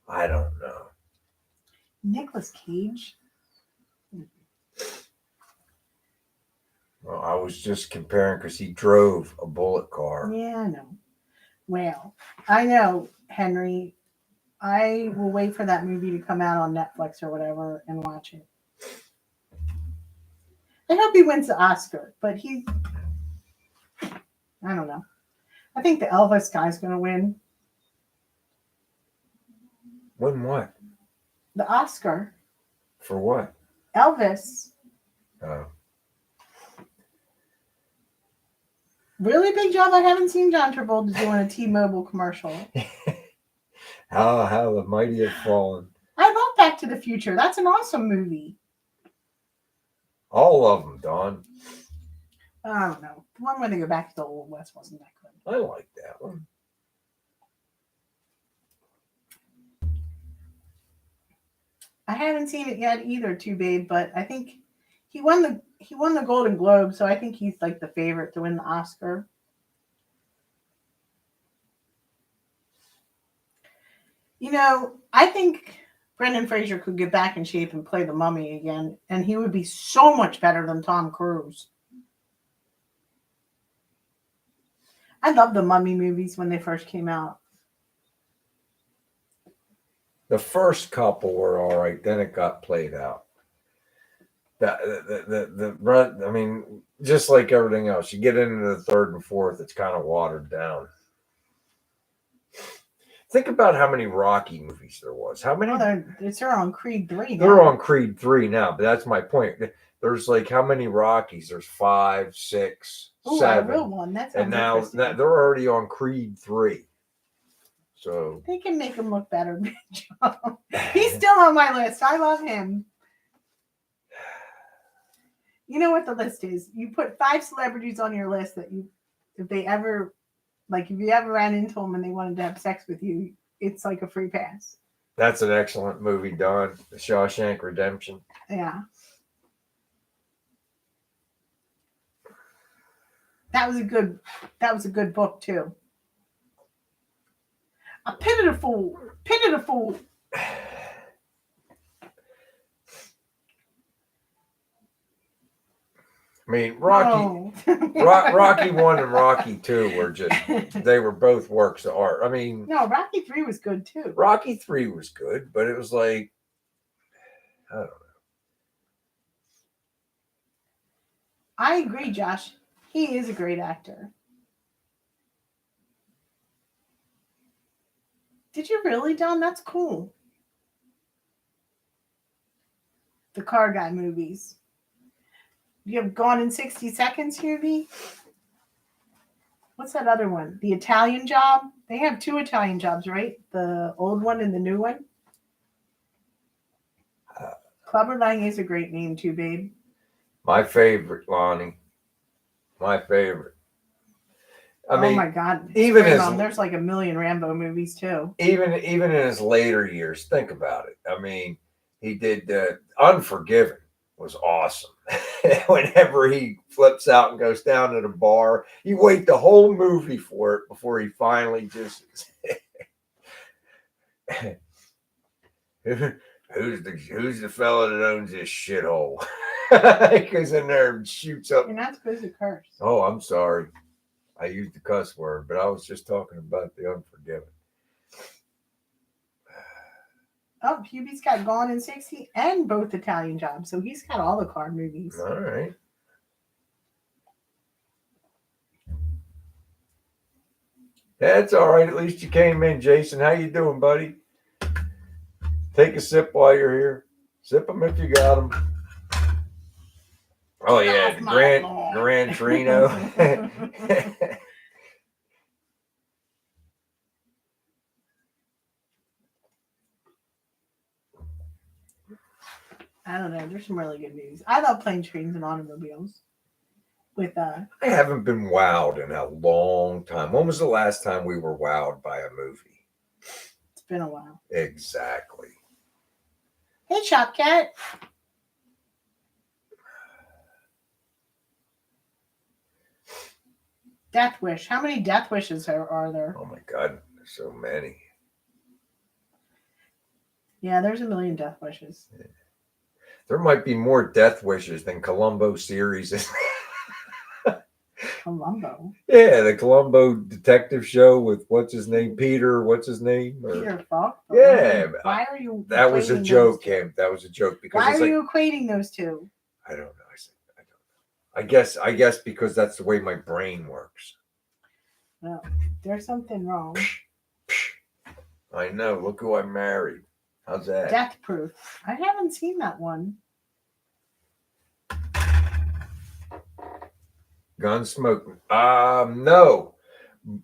S1: I don't know.
S2: Nicolas Cage?
S1: Well, I was just comparing because he drove a bullet car.
S2: Yeah, I know. Well, I know, Henry. I will wait for that movie to come out on Netflix or whatever and watch it. I hope he wins the Oscar, but I don't know. I think the Elvis guy's going to win
S1: Win what?
S2: the Oscar.
S1: For what?
S2: Elvis.
S1: Oh.
S2: Really big job. I haven't seen John Travolta doing a T-Mobile commercial.
S1: How the mighty have fallen.
S2: I love Back to the Future. That's an awesome movie.
S1: All of them, Don.
S2: I don't know. The one where they go back to the Old West wasn't that good.
S1: I like that one.
S2: I haven't seen it yet either, too, babe. But I think he won the Golden Globe, so I think he's like the favorite to win the Oscar. You know, I think Brendan Fraser could get back in shape and play the Mummy again, and he would be so much better than Tom Cruise. I love the Mummy movies when they first came out.
S1: The first couple were all right. Then it got played out. I mean, just like everything else, you get into the third and fourth, it's kind of watered down. Think about how many Rocky movies there was. How many?
S2: Well, they're on Creed 3 now.
S1: They're on Creed 3 now, but that's my point. There's like how many Rockies? There's 5, 6,
S2: Ooh,
S1: 7.
S2: a real one. That
S1: And
S2: sounds
S1: now
S2: interesting.
S1: they're already on Creed 3. So
S2: They can make him look better. He's still on my list. I love him. You know what the list is? You put 5 celebrities on your list that if you ever ran into them and they wanted to have sex with you, it's like a free pass.
S1: that's an excellent movie, Don. The Shawshank Redemption.
S2: Yeah. That was a good book too. A pity the fool.
S1: I mean, Rocky 1 and Rocky 2 were they were both works of art. I mean,
S2: No, Rocky 3 was good too.
S1: Rocky 3 was good, but it was like, I don't know.
S2: I agree, Josh. He is a great actor. Did you really, Don? That's cool. The Car Guy movies. You have Gone in 60 Seconds, Hughie? What's that other one? The Italian Job? They have 2 Italian Jobs, right? The old one and the new one? Clubber Lang is a great name too, babe.
S1: My favorite, Lonnie. My favorite I mean,
S2: my God.
S1: even
S2: Spring
S1: as
S2: Mom, there's like a million Rambo movies too.
S1: even in his later years, think about it. I mean, he did Unforgiven was awesome. Whenever he flips out and goes down to the bar, you wait the whole movie for it before he finally just who's the fella that owns this shithole? Goes in there and shoots up.
S2: You're not supposed to curse.
S1: Oh, I'm sorry. I used the cuss word, but I was just talking about the Unforgiven.
S2: Oh, Hubie's got Gone in 60 and both Italian Jobs, so he's got all the car movies.
S1: All right. That's all right. At least you came in, Jason. How you doing, buddy? Take a sip while you're here. Sip them if you got them. Oh yeah, the Gran Torino.
S2: I don't know. There's some really good movies. I love Planes, Trains, and Automobiles. With
S1: I haven't been wowed in a long time. When was the last time we were wowed by a movie?
S2: It's been a while.
S1: Exactly.
S2: Hey, Shopcat. Death Wish. How many Death Wishes are there?
S1: Oh my God, there's so many.
S2: Yeah, there's a million Death Wishes.
S1: Yeah. There might be more Death Wishes than Columbo series.
S2: Columbo.
S1: Yeah, the Columbo detective show with what's his name, Peter. What's his name?
S2: Peter Falk.
S1: Yeah.
S2: Why are you?
S1: That was a joke, Kim. That was a joke because
S2: why
S1: it's
S2: are
S1: like,
S2: you equating those two?
S1: I don't know. I don't know. I guess because that's the way my brain works.
S2: No, there's something wrong.
S1: I know. Look who I married. How's that?
S2: Death Proof. I haven't seen that one.
S1: Gunsmoke. No.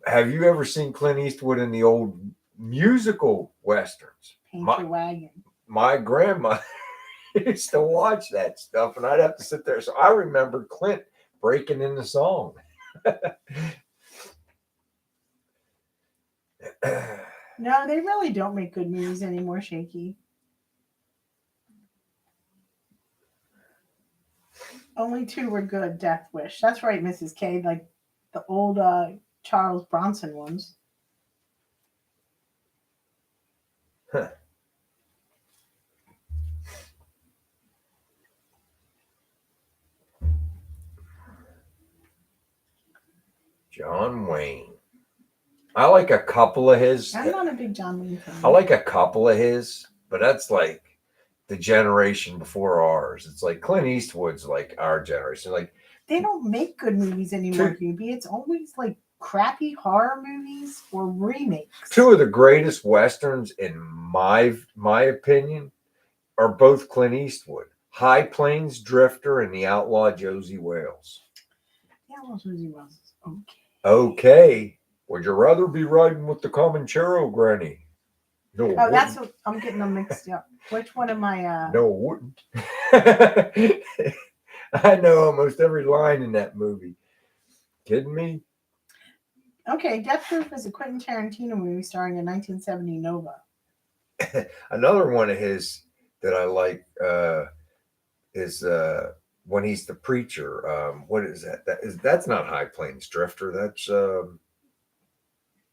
S1: Have you ever seen Clint Eastwood in the old musical westerns?
S2: Paint Your Wagon.
S1: My grandma used to watch that stuff, and I'd have to sit there. So I remember Clint breaking in the song.
S2: No, they really don't make good movies anymore, Shaky. Only two were good. Death Wish. That's right, Mrs. K. Like the old Charles Bronson ones.
S1: Huh. John Wayne. I like a couple of his.
S2: I'm not a big John Wayne fan.
S1: I like a couple of his, but that's like the generation before ours. It's like Clint Eastwood's like our generation. Like
S2: they don't make good movies anymore, Hubie. It's always like crappy horror movies or remakes.
S1: Two of the greatest westerns, in my opinion, are both Clint Eastwood: High Plains Drifter and The Outlaw Josie Wales.
S2: The Outlaw Josie Wales is okay.
S1: Okay. Would you rather be riding with the Comanchero, Granny? No.
S2: Oh, that's what I'm getting them mixed up. Which one am I?
S1: No, wouldn't. I know almost every line in that movie. Kidding me?
S2: Okay, Death Proof is a Quentin Tarantino movie starring a 1970 Nova.
S1: Another one of his that I like is when he's the preacher. What is that? That's not High Plains Drifter. That's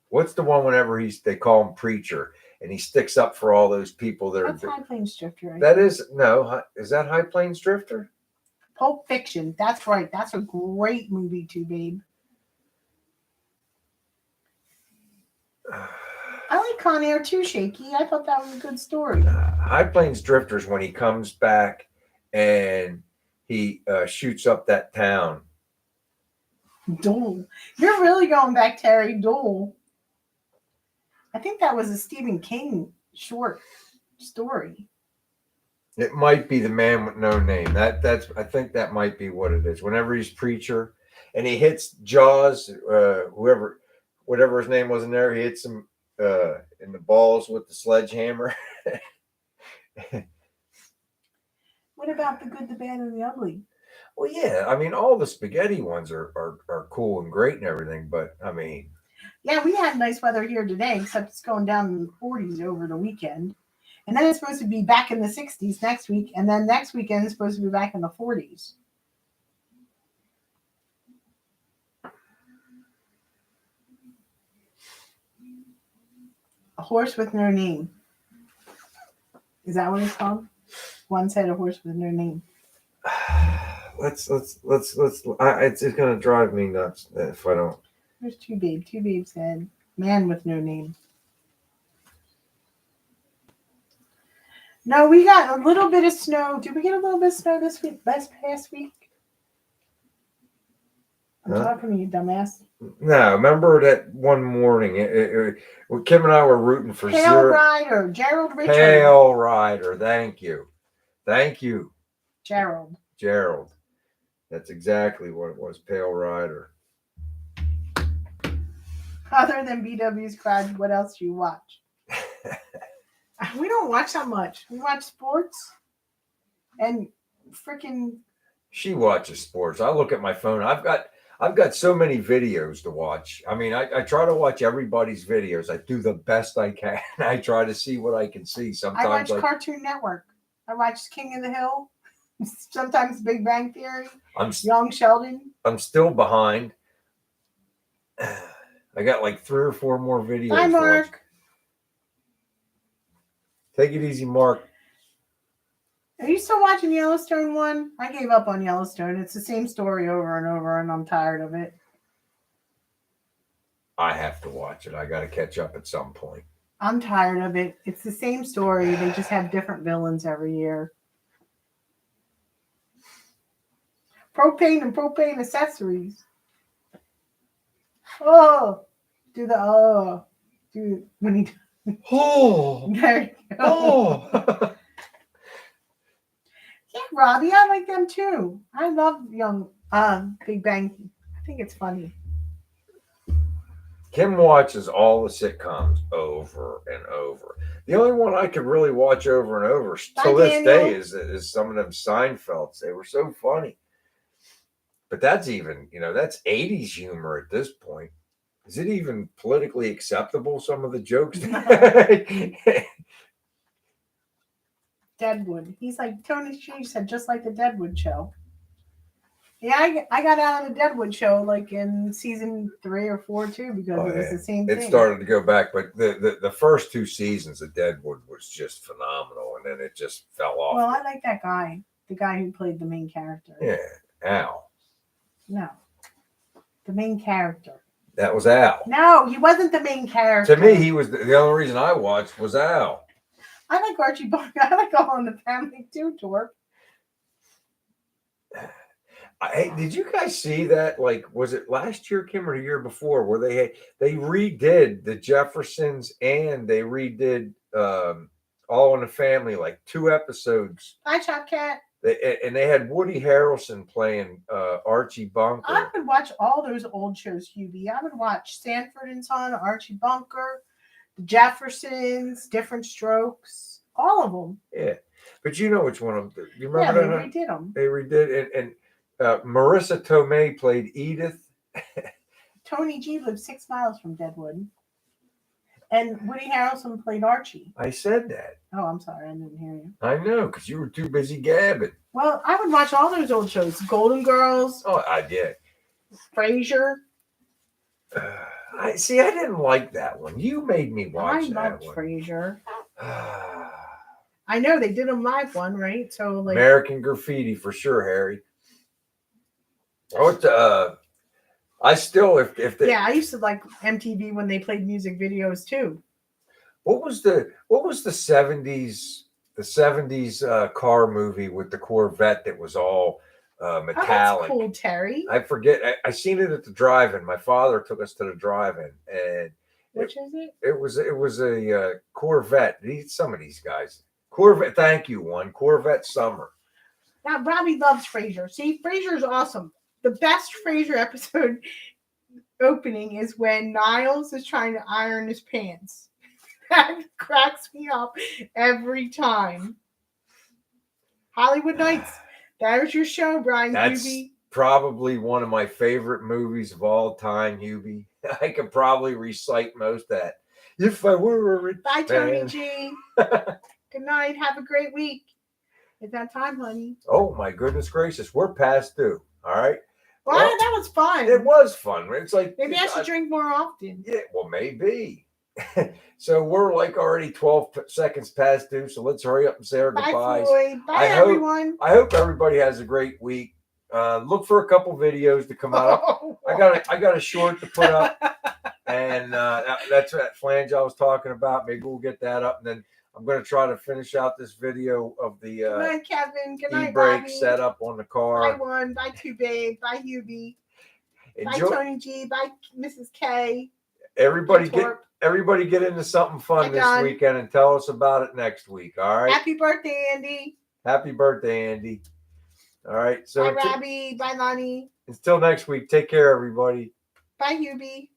S1: what's the one whenever they call him preacher and he sticks up for all those people that
S2: That's
S1: are.
S2: High Plains Drifter. Right?
S1: That is no. Is that High Plains Drifter?
S2: Pulp Fiction. That's right. That's a great movie too, babe. I like Con Air too, Shaky. I thought that was a good story.
S1: High Plains Drifter is when he comes back and he shoots up that town.
S2: Dole. You're really going back, Terry. Dole. I think that was a Stephen King short story.
S1: It might be The Man with No Name. That's I think that might be what it is. Whenever he's preacher and he hits Jaws, whatever his name was in there, he hits him in the balls with the sledgehammer.
S2: What about The Good, the Bad, and the Ugly?
S1: Well, yeah, I mean, all the spaghetti ones are cool and great and everything, but I mean,
S2: Yeah, we had nice weather here today, except it's going down in the 40s over the weekend. And then it's supposed to be back in the 60s next week. And then next weekend it's supposed to be back in the 40s. A horse with no name. Is that what it's called? One said a horse with no name.
S1: let's. It's gonna drive me nuts if I don't.
S2: There's Two Babe. Two Babe said man with no name. No, we got a little bit of snow. Did we get a little bit of snow this week? Last past week? I'm talking to you, dumbass.
S1: No, remember that one morning, Kim and I were rooting for
S2: Pale Rider, Gerald Richard.
S1: Pale Rider. Thank you, Gerald. That's exactly what it was, Pale Rider.
S2: Other than BW's Crowd, what else do you watch? We don't watch that much. We watch sports and freaking.
S1: She watches sports. I look at my phone. I've got so many videos to watch. I mean, I try to watch everybody's videos. I do the best I can. I try to see what I can see. Sometimes
S2: I watch Cartoon Network. I watch King of the Hill. Sometimes Big Bang Theory. Young Sheldon.
S1: I'm still behind. I got like 3 or 4 more videos.
S2: Bye, Mark.
S1: Take it easy, Mark.
S2: Are you still watching Yellowstone 1? I gave up on Yellowstone. It's the same story over and over, and I'm tired of it.
S1: I have to watch it. I got to catch up at some point.
S2: I'm tired of it. It's the same story. They just have different villains every year. Propane and propane accessories. Oh, do when he.
S1: Oh,
S2: There you go.
S1: oh.
S2: Yeah, Robbie, I like them too. I love Big Bang. I think it's funny.
S1: Kim watches all the sitcoms over and over. The only one I could really watch over and over till this day is some of them Seinfelds. They were so funny. But that's even, that's 80s humor at this point. Is it even politically acceptable, some of the jokes?
S2: Deadwood. He's like, Tony G said, just like the Deadwood show. Yeah, I got out of the Deadwood show like in season 3 or 4 too because it was the same thing.
S1: It started to go back, but the first 2 seasons of Deadwood was just phenomenal, and then it just fell off.
S2: Well, I like that guy, the guy who played the main character.
S1: Yeah, Al.
S2: No, the main character.
S1: That was Al.
S2: No, he wasn't the main character.
S1: To me, he was the only reason I watched was Al.
S2: I like Archie Bunker. I like All in the Family too, Torp.
S1: Hey, did you guys see that? Like, was it last year, Kim, or the year before, where they redid the Jeffersons and they redid All in the Family, like 2 episodes.
S2: Hi, Chop Cat.
S1: And they had Woody Harrelson playing Archie Bunker.
S2: I would watch all those old shows, Hubie. I would watch Sanford and Son, Archie Bunker, the Jeffersons, Different Strokes, all of them.
S1: Yeah, but you know which one of them? You remember
S2: that?
S1: They
S2: redid them.
S1: They redid, and Marissa Tomei played Edith.
S2: Tony G lived 6 miles from Deadwood. And Woody Harrelson played Archie.
S1: I said that.
S2: Oh, I'm sorry. I didn't hear you.
S1: I know, because you were too busy gabbing.
S2: Well, I would watch all those old shows. Golden Girls.
S1: Oh, I did.
S2: Frasier.
S1: I didn't like that one. You made me watch that one.
S2: I loved Frasier. I know they did a live one, right? So like
S1: American Graffiti for sure, Harry. Oh, I still if they,
S2: yeah, I used to like MTV when they played music videos too.
S1: What was the 70s car movie with the Corvette that was all metallic?
S2: Oh, that's cool, Terry.
S1: I forget. I seen it at the drive-in. My father took us to the drive-in, and
S2: which is it?
S1: It was a Corvette. Some of these guys Corvette. Thank you, Corvette Summer.
S2: Now Robbie loves Frasier. See, Frasier's awesome. The best Frasier episode opening is when Niles is trying to iron his pants. That cracks me up every time. Hollywood Nights. There's your show, Brian
S1: That's
S2: Hubie.
S1: probably one of my favorite movies of all time, Hubie. I could probably recite most of that. If I were a rich
S2: Bye, Tony
S1: man.
S2: G. Good night. Have a great week. It's that time, honey.
S1: Oh my goodness gracious, we're past due. All right.
S2: Well, that was fun.
S1: It was fun. It's like
S2: Maybe I should drink more often.
S1: Yeah, well, maybe. So we're like already 12 seconds past due. So let's hurry up and say our
S2: Bye,
S1: goodbyes.
S2: Floyd. Bye, everyone.
S1: I hope everybody has a great week. Look for a couple videos to come out. I got a short to put up, and that's that flange I was talking about. Maybe we'll get that up, and then I'm going to try to finish out this video of the
S2: Good night, Kevin. Good night,
S1: e-brake
S2: Bobby.
S1: setup on the car.
S2: Bye, one. Bye, two, babe. Bye, Hubie.
S1: Enjoy.
S2: Bye, Tony G. Bye, Mrs. K.
S1: Everybody get into something fun this weekend and tell us about it next week. All right.
S2: Happy birthday, Andy.
S1: Happy birthday, Andy. All right. So
S2: bye, Robbie. Bye, Lonnie.
S1: Until next week, take care, everybody.
S2: Bye, Hubie.